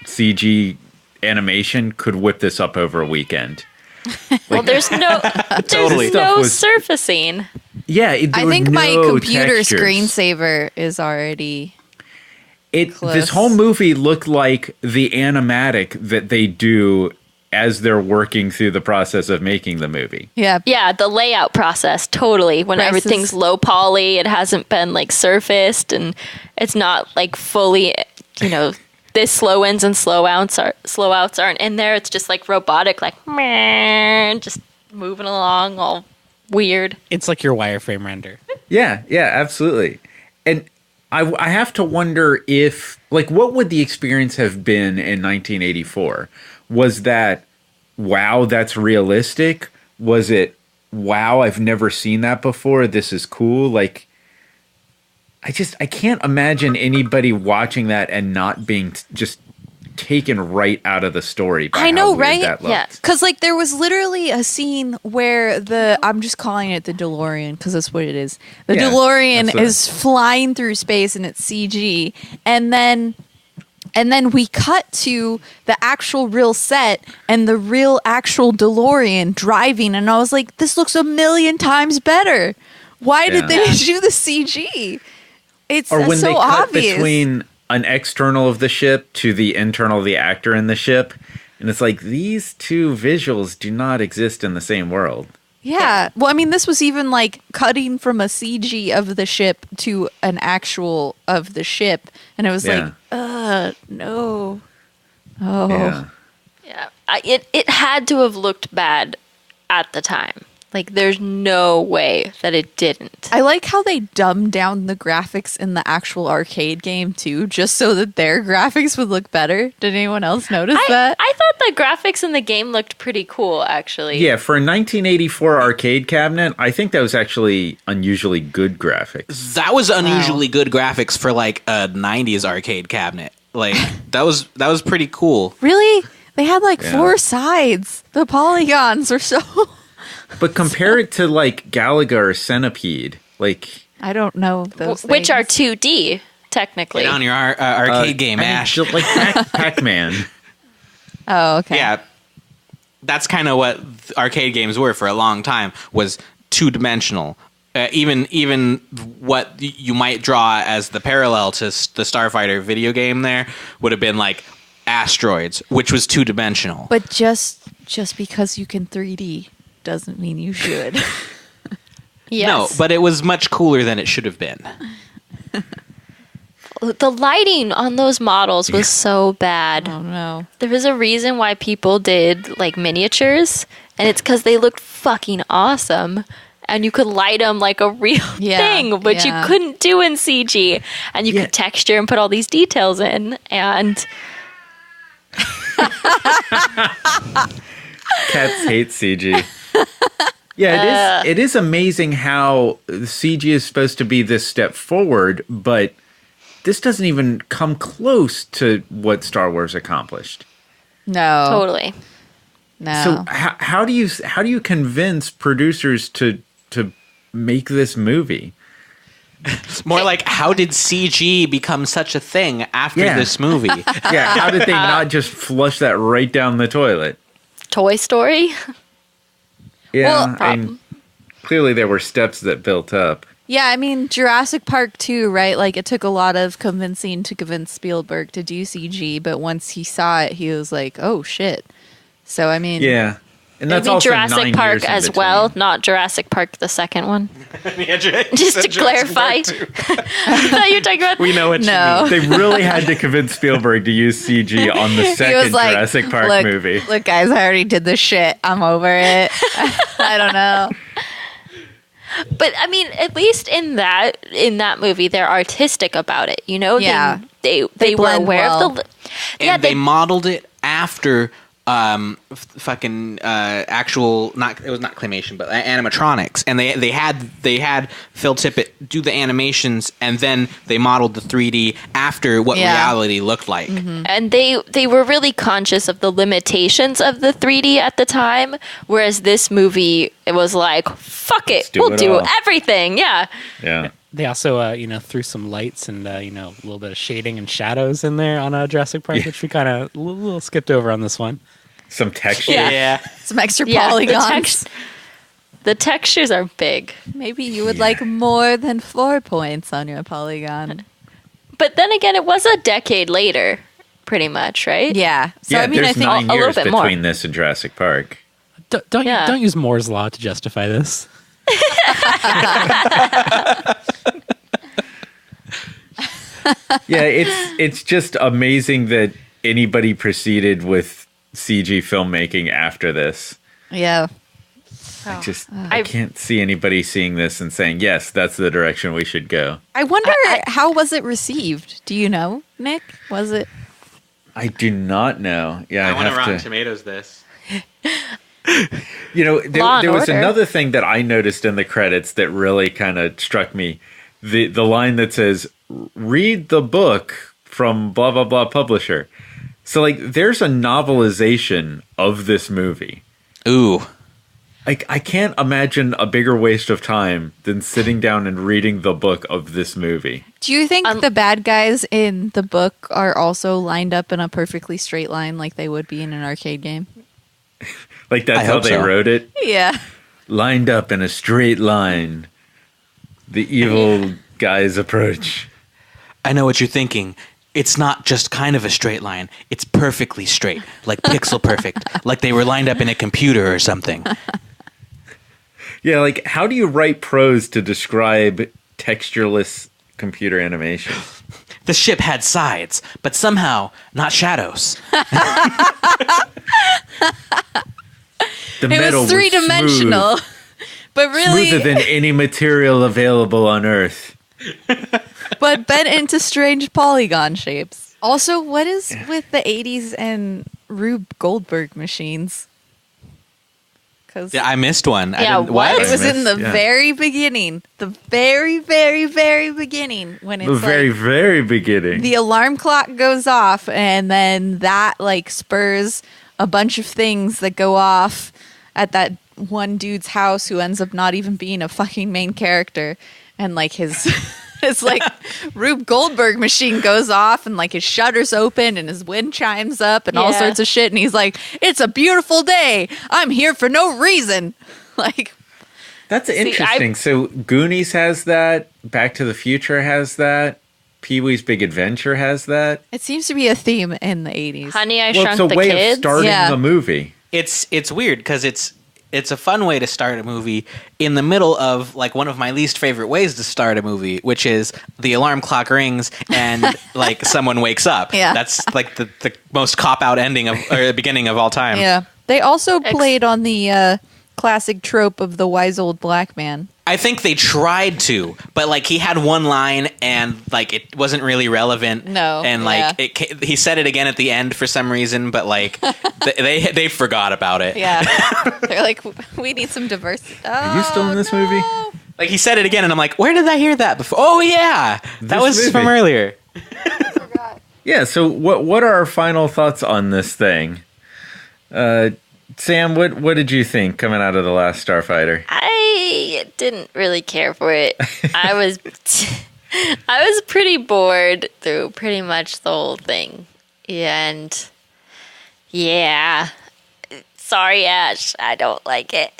CG animation could whip this up over a weekend. Well, there's no Totally. there's no Stuff was- surfacing. Yeah, I think my computer textures. screensaver is already. This close. whole movie looked like the animatic that they do as they're working through the process of making the movie. Yeah. Yeah, the layout process, totally. When Bryce everything's is- low poly, it hasn't been like surfaced, and it's not like fully, you know, this slow ins and slow outs aren't in there. It's just like robotic, like meh, just moving along, all weird. It's like your wireframe render. Yeah, absolutely. And I have to wonder if, like, what would the experience have been in 1984? Was that, wow, that's realistic? Was it, wow, I've never seen that before, this is cool? Like, I can't imagine anybody watching that and not being just taken right out of the story by I know, how weird right? that looked. Yeah. Because, like, there was literally a scene where I'm just calling it the DeLorean because that's what it is. The Yeah, DeLorean that's what- is flying through space and it's CG. And then we cut to the actual real set and the real actual DeLorean driving. And I was like, this looks a million times better. Why did Yeah. they do the CG? It's Or when so they cut obvious. between an external of the ship to the internal of the actor in the ship. And it's like, these two visuals do not exist in the same world. Yeah. Well, I mean, this was even like cutting from a CG of the ship to an actual of the ship. And it was like, no. Oh. Yeah. Yeah, it had to have looked bad at the time. Like, there's no way that it didn't. I like how they dumbed down the graphics in the actual arcade game, too, just so that their graphics would look better. Did anyone else notice that? I thought the graphics in the game looked pretty cool, actually. Yeah, for a 1984 arcade cabinet, I think that was actually unusually good graphics. That was unusually good graphics for like a 90s arcade cabinet. Like that was pretty cool. Really? They had like 4 sides. The polygons were so... But compare it to like Galaga or Centipede, like I don't know those which are things. 2D technically. Get on your arcade game, Ash. like Pac-Man. Oh, okay. Yeah, that's kind of what arcade games were for a long time. Was 2-dimensional. Even what you might draw as the parallel to the Starfighter video game there would have been like asteroids, which was 2-dimensional. But just because you can 3D doesn't mean you should. Yes. No, but it was much cooler than it should have been. The lighting on those models was so bad. Oh no. There was a reason why people did like miniatures, and it's because they looked fucking awesome. And you could light them like a real thing, which you couldn't do in CG. And you could texture and put all these details in. And Cats hate CG. Yeah, it is amazing how CG is supposed to be this step forward, but this doesn't even come close to what Star Wars accomplished. No. totally. No. So how do you convince producers to make this movie? It's more like, how did CG become such a thing after this movie? Yeah, how did they not just flush that right down the toilet? Toy Story. Yeah, Well, clearly there were steps that built up. Yeah, I mean, Jurassic Park too, right? Like, it took a lot of convincing to convince Spielberg to do CG, but once he saw it, he was like, oh, shit. So, I mean... Yeah. And that's Maybe also Jurassic 9 Park years in as between. well, not Jurassic Park the second one. Just to clarify. I thought you were talking about... We know what No. They really had to convince Spielberg to use CG on the He second was like, Jurassic Park movie. Look, guys, I already did this shit. I'm over it. I don't know. But I mean, at least in that movie, they're artistic about it. You know, Yeah. they were blend aware well. of the. And they modeled it after actual, it was not claymation, but animatronics, and they had Phil Tippett do the animations, and then they modeled the 3D after what reality looked like. Mm-hmm. And they were really conscious of the limitations of the 3D at the time, whereas this movie, it was like, fuck it, we'll do everything. Yeah. Yeah. They also, threw some lights and, a little bit of shading and shadows in there on Jurassic Park, which we kind of a little skipped over on this one. Some texture. Yeah. Some extra Yeah, polygons. the textures are big. Maybe you would like more than 4 points on your polygon. But then again, it was a decade later, pretty much, right? Yeah. So, Yeah, I mean, there's I think... 9 a little years bit more. between this and Jurassic Park. Don't use Moore's law to justify this. Yeah, it's just amazing that anybody proceeded with CG filmmaking after this. Yeah. I can't see anybody seeing this and saying, yes, that's the direction we should go. I wonder, how was it received? Do you know, Nick? Was it... I do not know. Yeah, I I'd want to have Rotten to. Tomatoes this. There was Order. another thing that I noticed in the credits that really kind of struck me. The line that says, read the book from blah, blah, blah publisher. So, like, there's a novelization of this movie. Ooh. I can't imagine a bigger waste of time than sitting down and reading the book of this movie. Do you think the bad guys in the book are also lined up in a perfectly straight line like they would be in an arcade game? Like, that's I how hope they so. wrote it? Yeah. Lined up in a straight line. The evil guy's approach. I know what you're thinking. it's not just kind of a straight line. It's perfectly straight, like pixel perfect, like they were lined up in a computer or something. Yeah, like how do you write prose to describe textureless computer animation? The ship had sides, but somehow not shadows. The It metal was three-dimensional, but really, smoother than any material available on Earth. but bent into strange polygon shapes. Also, what is with the 80s and Rube Goldberg machines? Because Yeah, I missed one. Yeah, what? it was in the Yeah. very beginning, the very, very, very beginning, when it's The very, like, very beginning. the alarm clock goes off, and then that like spurs a bunch of things that go off at that one dude's house who ends up not even being a fucking main character, and like his his like Rube Goldberg machine goes off, and like his shutters open and his wind chimes up and all Yeah. sorts of shit, and he's like, "It's a beautiful day. I'm here for no reason." Like, That's interesting. So Goonies has that. Back to the Future has that. Pee-wee's Big Adventure has that. it seems to be a theme in the 80s. Honey, I Well, Shrunk it's a the way Kids. of starting Yeah. the movie. It's weird because it's a fun way to start a movie in the middle of like one of my least favorite ways to start a movie, which is the alarm clock rings and like someone wakes up. Yeah. That's like the most cop out ending of or the beginning of all time. Yeah. They also played on the classic trope of the wise old black man. I think they tried to, but like he had one line and like it wasn't really relevant. No, and like yeah. he said it again at the end for some reason, but like they forgot about it. Yeah. They're like, we need some diversity. Are you still in this movie? Like he said it again, and I'm like, where did I hear that before? Oh yeah, that This was movie. from earlier. Yeah, so what are our final thoughts on this thing? Sam, what did you think coming out of The Last Starfighter? I didn't really care for it. I was I was pretty bored through pretty much the whole thing. And yeah. Sorry, Ash. I don't like it.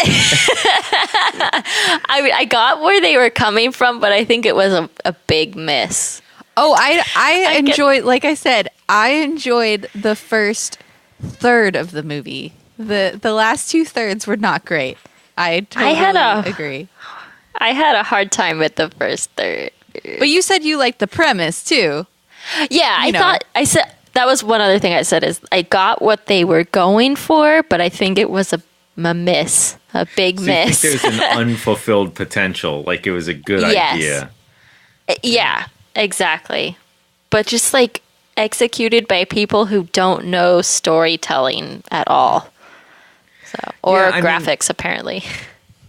I got where they were coming from, but I think it was a big miss. Oh, I get- enjoyed, like I said, I enjoyed the first third of the movie. The last 2/3 were not great. I totally agree. I had a hard time with the first third. But you said you liked the premise too. Yeah, I know. thought I said that was one other thing I said is I got what they were going for, but I think it was a miss, a big So you think miss. there's an unfulfilled potential, like it was a good Yes. idea. Yeah, exactly. But just like executed by people who don't know storytelling at all. So or Yeah, I mean- graphics apparently.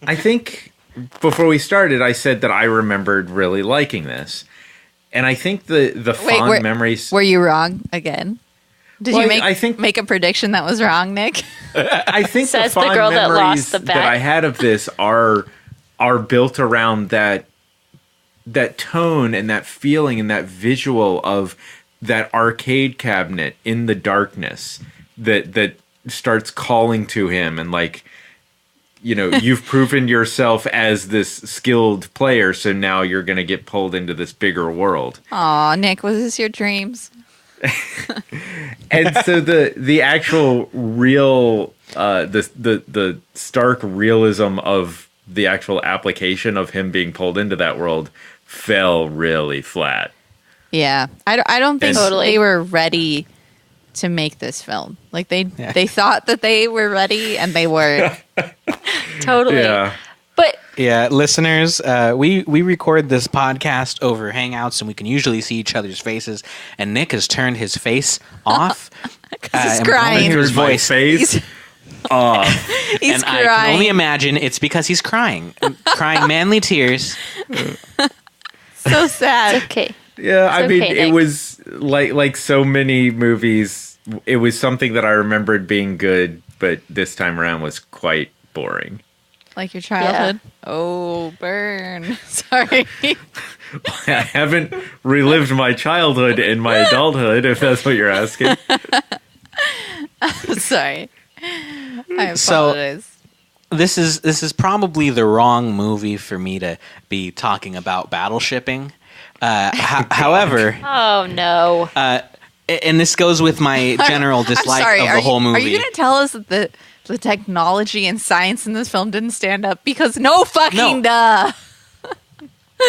I think before we started, I said that I remembered really liking this. And I think the fond memories... Were you wrong again? Did Well, you make I think- make a prediction that was wrong, Nick? I think the Says the fond girl that memories lost the that bet. I had of this are built around that tone and that feeling and that visual of that arcade cabinet in the darkness that starts calling to him and like, you know, you've proven yourself as this skilled player, so now you're going to get pulled into this bigger world. Aw, Nick, was this your dreams? And so the actual real the stark realism of the actual application of him being pulled into that world fell really flat. Yeah, I don't think Totally. they were ready to make this film. Like they thought that they were ready, and they weren't. Totally. Yeah. But Yeah, listeners, we record this podcast over Hangouts, and we can usually see each other's faces. And Nick has turned his face off. He's and crying. hear his Here's my voice. face. Oh, He's And crying. I can only imagine it's because he's crying manly tears. So sad. okay. yeah. I mean, okay, it Nick. was like so many movies. It was something that I remembered being good, but this time around was quite boring. Like your childhood. Oh, burn. Sorry. I haven't relived my childhood in my adulthood, if that's what you're asking. Sorry. I So- apologize. This is probably the wrong movie for me to be talking about battleshipping. However, Oh no. and this goes with my general dislike of the whole movie. Are you going to tell us that the technology and science in this film didn't stand up? Because no fucking duh.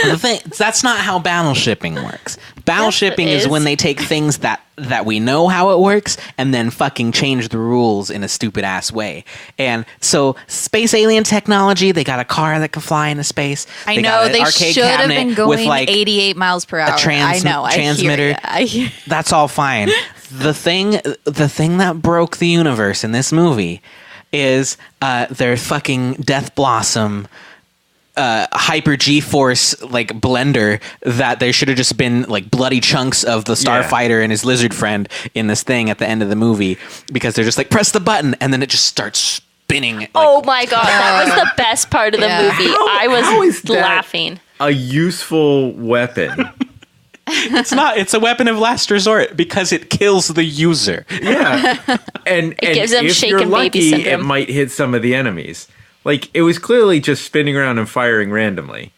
The thing, that's not how battleshipping works. Battleshipping Yes, it is when is. they take things that we know how it works and then fucking change the rules in a stupid ass way. And so space alien technology, they got a car that can fly into space. I got know an they arcade should have cabinet been with, going like, 88 miles per hour. transmitter. I hear That's all fine. The thing that broke the universe in this movie is their fucking Death Blossom hyper G-force like blender that there should have just been like bloody chunks of the Starfighter and his lizard friend in this thing at the end of the movie, because they're just like, press the button, and then it just starts spinning. Like, Oh my god, that was the best part of the Yeah. movie. I how is was that laughing. a useful weapon? it's not. It's a weapon of last resort because it kills the user. Yeah, and gives them if you're shaken baby lucky, it syndrome. might hit some of the enemies. Like, it was clearly just spinning around and firing randomly.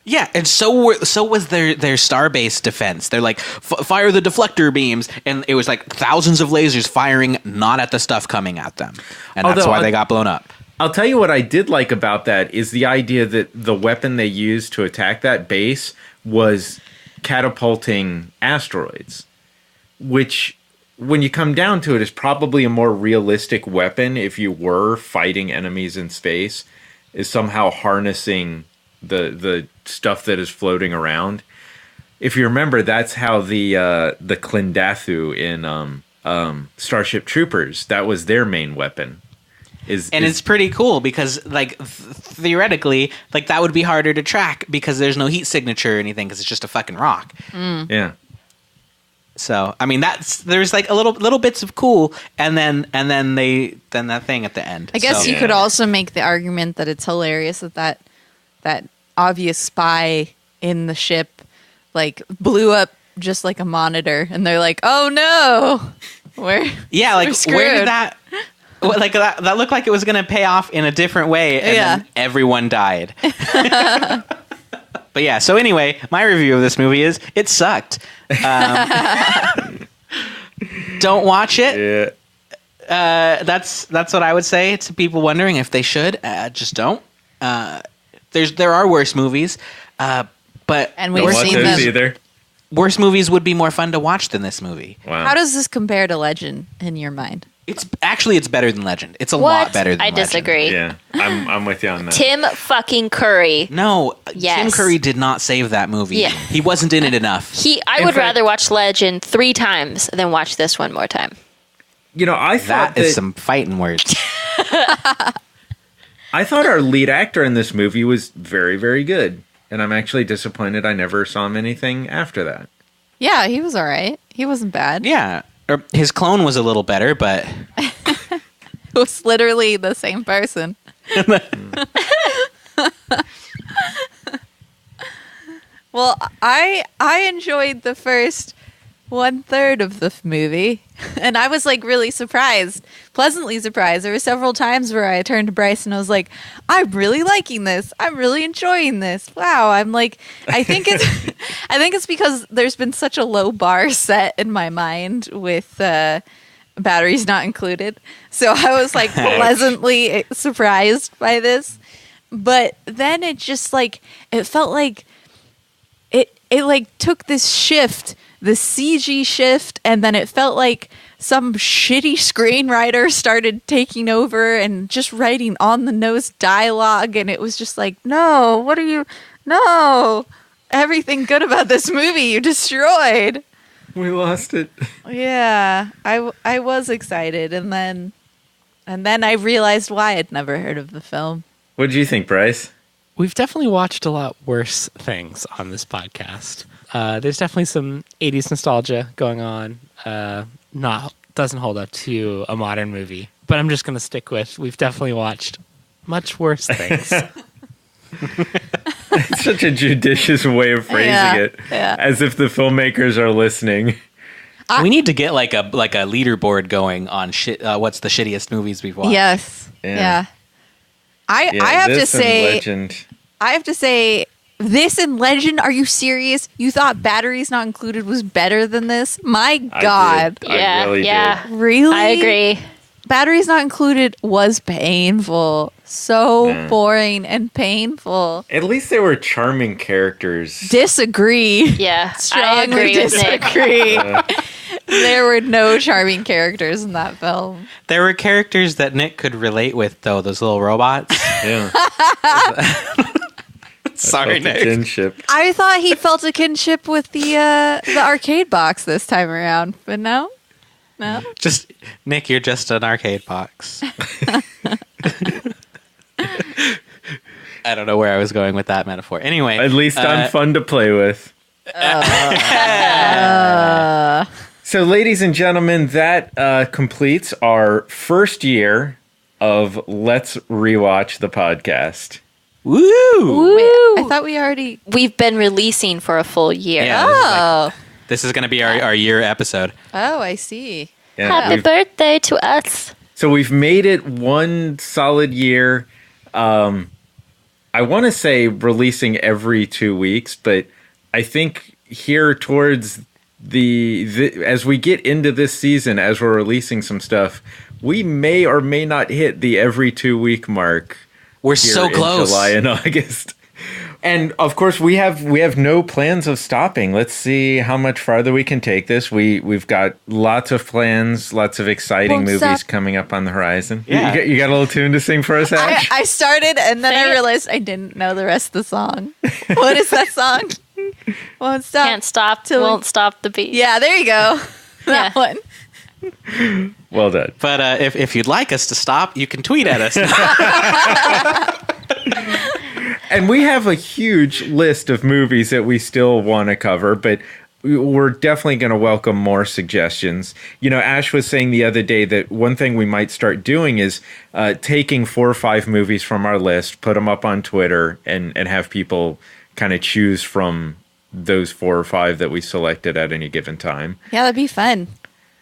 Yeah, and so was their starbase defense. They're like, fire the deflector beams, and it was like thousands of lasers firing not at the stuff coming at them, and that's Although why they got blown up. I'll tell you what I did like about that is the idea that the weapon they used to attack that base was catapulting asteroids, which, when you come down to it, is probably a more realistic weapon if you were fighting enemies in space, is somehow harnessing the stuff that is floating around. If you remember, that's how the Klindathu in Starship Troopers, that was their main weapon. It's pretty cool because, like, theoretically, like, that would be harder to track because there's no heat signature or anything because it's just a fucking rock. Yeah. So, I mean, there's like a little bits of cool, and then that thing at the end. I guess So- you could also make the argument that it's hilarious that obvious spy in the ship like blew up just like a monitor, and they're like, "Oh no, we're like, screwed." where did that? Like that looked like it was going to pay off in a different way, and then everyone died. But yeah, so anyway, my review of this movie is it sucked. Don't watch it. Yeah. That's what I would say to people wondering if they should. Just don't. There are worse movies, but And Don't we've watch seen those them. either. worse movies would be more fun to watch than this movie. Wow. How does this compare to Legend in your mind? It's better than Legend. It's a What? lot better than I Legend. disagree. Yeah, I'm with you on that. Tim fucking Curry. No, Yes. Tim Curry did not save that movie. Yeah. He wasn't in it enough. I In would fact- rather watch Legend 3 times than watch this one more time. You know, I thought That is some fighting words. I thought our lead actor in this movie was very, very good, and I'm actually disappointed I never saw him anything after that. Yeah, he was all right. He wasn't bad. Yeah. His clone was a little better, but It was literally the same person. Well, I enjoyed the first 1/3 of the movie, and I was like really surprised, pleasantly surprised. There were several times where I turned to Bryce and I was like, "I'm really liking this. I'm really enjoying this. Wow!" I'm like, I think it's because there's been such a low bar set in my mind with batteries not included, so I was like pleasantly surprised by this. But then it just like it felt like it like took this shift, this CG shift, and then it felt like some shitty screenwriter started taking over and just writing on the nose dialogue, and it was just like, no, everything good about this movie you destroyed. We lost it. Yeah, I was excited, and then I realized why I'd never heard of the film. What do you think, Bryce? We've definitely watched a lot worse things on this podcast. There's definitely some 80s nostalgia going on. Doesn't hold up to a modern movie. But I'm just going to stick with we've definitely watched much worse things. It's such a judicious way of phrasing it, as if the filmmakers are listening. we need to get like a leaderboard going on shit. What's the shittiest movies we've watched? Yes. Yeah. Yeah. I Yeah, have to this and say Legend. I have to say This and Legend, are you serious? You thought Batteries Not Included was better than this? My I God. did. I really did. Really? I agree. Batteries Not Included was painful. So boring and painful. At least there were charming characters. Disagree. Yeah, I Strongly agree with Nick. disagree. There were no charming characters in that film. There were characters that Nick could relate with, though. Those little robots. Yeah. Sorry, Felt a Nick. kinship. I thought he felt a kinship with the arcade box this time around, but no. Just Nick, you're just an arcade box. I don't know where I was going with that metaphor. Anyway, At least I'm fun to play with. So, ladies and gentlemen, that completes our first year of Let's Rewatch the podcast. woo! Wait, I thought we already. We've been releasing for a full year. Yeah. This is going to be our year episode. Oh, I see. Yeah, Happy we've- birthday to us. So we've made it one solid year. I want to say releasing every 2 weeks, but I think here towards the as we get into this season, as we're releasing some stuff, we may or may not hit the every 2 week mark. We're Here so in close. July and August. And of course, we have no plans of stopping. Let's see how much farther we can take this. We've got lots of plans, lots of exciting Won't movies stop. coming up on the horizon. Yeah. You got a little tune to sing for us, Ash? I started and then Sing I it. realized I didn't know the rest of the song. What is that song? Won't stop. Can't stop, till- won't stop the beat. Yeah, there you go. That Yeah. one. Well done. But if you'd like us to stop, you can tweet at us. And we have a huge list of movies that we still want to cover, but we're definitely going to welcome more suggestions. You know, Ash was saying the other day that one thing we might start doing is taking 4 or 5 movies from our list, put them up on Twitter, and have people kind of choose from those 4 or 5 that we selected at any given time. Yeah, that'd be fun.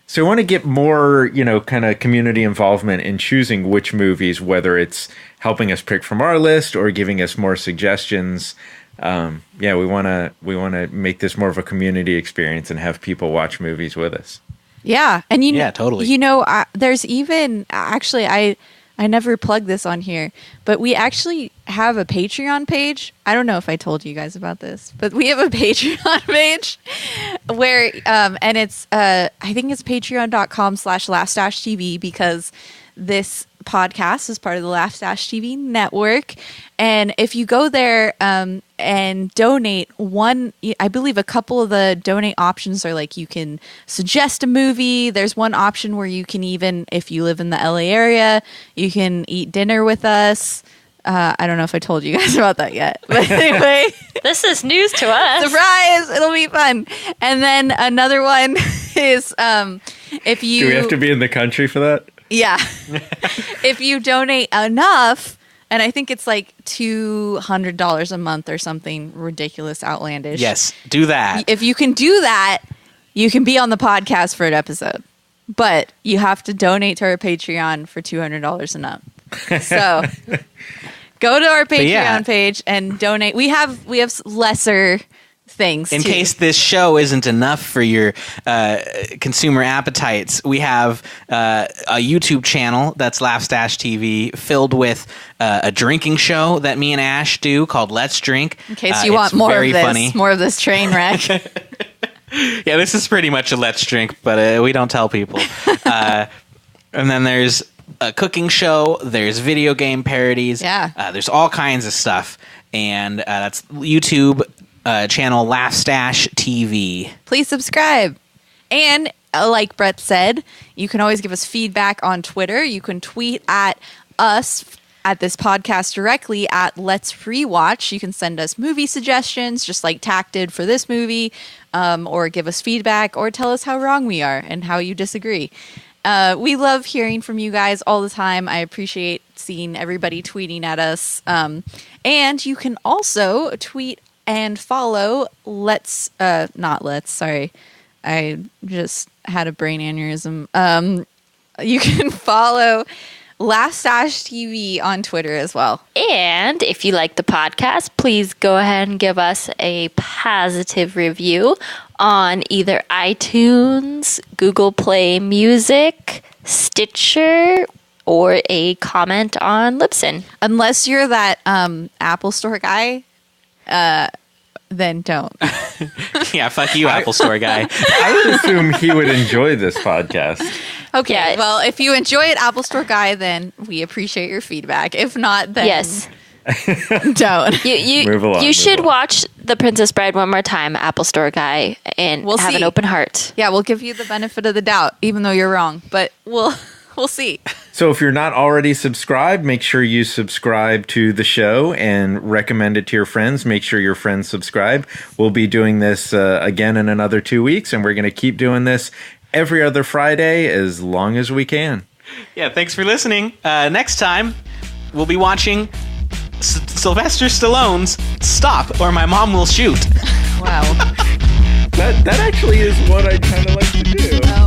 So I want to get more, kind of community involvement in choosing which movies, whether it's helping us pick from our list or giving us more suggestions. We want to make this more of a community experience and have people watch movies with us. Yeah, and Yeah, totally. There's even actually I never plugged this on here, but we actually have a Patreon page. I don't know if I told you guys about this, but we have a Patreon page where and it's I think it's patreon.com/last-tv because this podcast is part of the Last-TV network. And if you go there and donate I believe a couple of the donate options are like you can suggest a movie. There's one option where you can even, if you live in the LA area, you can eat dinner with us. I don't know if I told you guys about that yet. But anyway, This is news to us. surprise! It'll be fun. And then another one is if you... Do we have to be in the country for that? Yeah. If you donate enough, and I think it's like $200 a month or something ridiculous, outlandish. Yes, do that. If you can do that, you can be on the podcast for an episode. But you have to donate to our Patreon for $200 and up. So go to our Patreon yeah. page and donate. We have lesser things In too. case this show isn't enough for your consumer appetites, we have a YouTube channel that's Laugh-TV filled with a drinking show that me and Ash do called Let's Drink. In case you want more very of this, funny. more of this train wreck. Yeah, this is pretty much a Let's Drink, but we don't tell people. And then there's a cooking show. There's video game parodies. Yeah. There's all kinds of stuff. And that's YouTube channel Laugh-TV. Please subscribe. And like Bret said, you can always give us feedback on Twitter. You can tweet at us at this podcast directly at Let's Rewatch. You can send us movie suggestions, just like Tack did for this movie, or give us feedback, or tell us how wrong we are and how you disagree. We love hearing from you guys all the time. I appreciate seeing everybody tweeting at us. And you can also tweet and follow sorry. I just had a brain aneurysm. You can follow Last TV on Twitter as well. And if you like the podcast, please go ahead and give us a positive review on either iTunes, Google Play Music, Stitcher, or a comment on Libsyn. Unless you're that Apple Store guy, then don't. Yeah, fuck you, Apple Store guy. I would assume he would enjoy this podcast. Okay, Yeah. well, if you enjoy it, Apple Store guy, then we appreciate your feedback. If not, then Yes. don't. You Move should along. watch The Princess Bride one more time, Apple Store guy, and We'll have see. an open heart. Yeah, we'll give you the benefit of the doubt, even though you're wrong. But we'll see. So if you're not already subscribed, make sure you subscribe to the show and recommend it to your friends. Make sure your friends subscribe. We'll be doing this again in another 2 weeks, and we're going to keep doing this every other Friday as long as we can. Yeah, thanks for listening. Next time, we'll be watching Sylvester Stallone's Stop or My Mom Will Shoot. Wow. That actually is what I'd kind of like to do.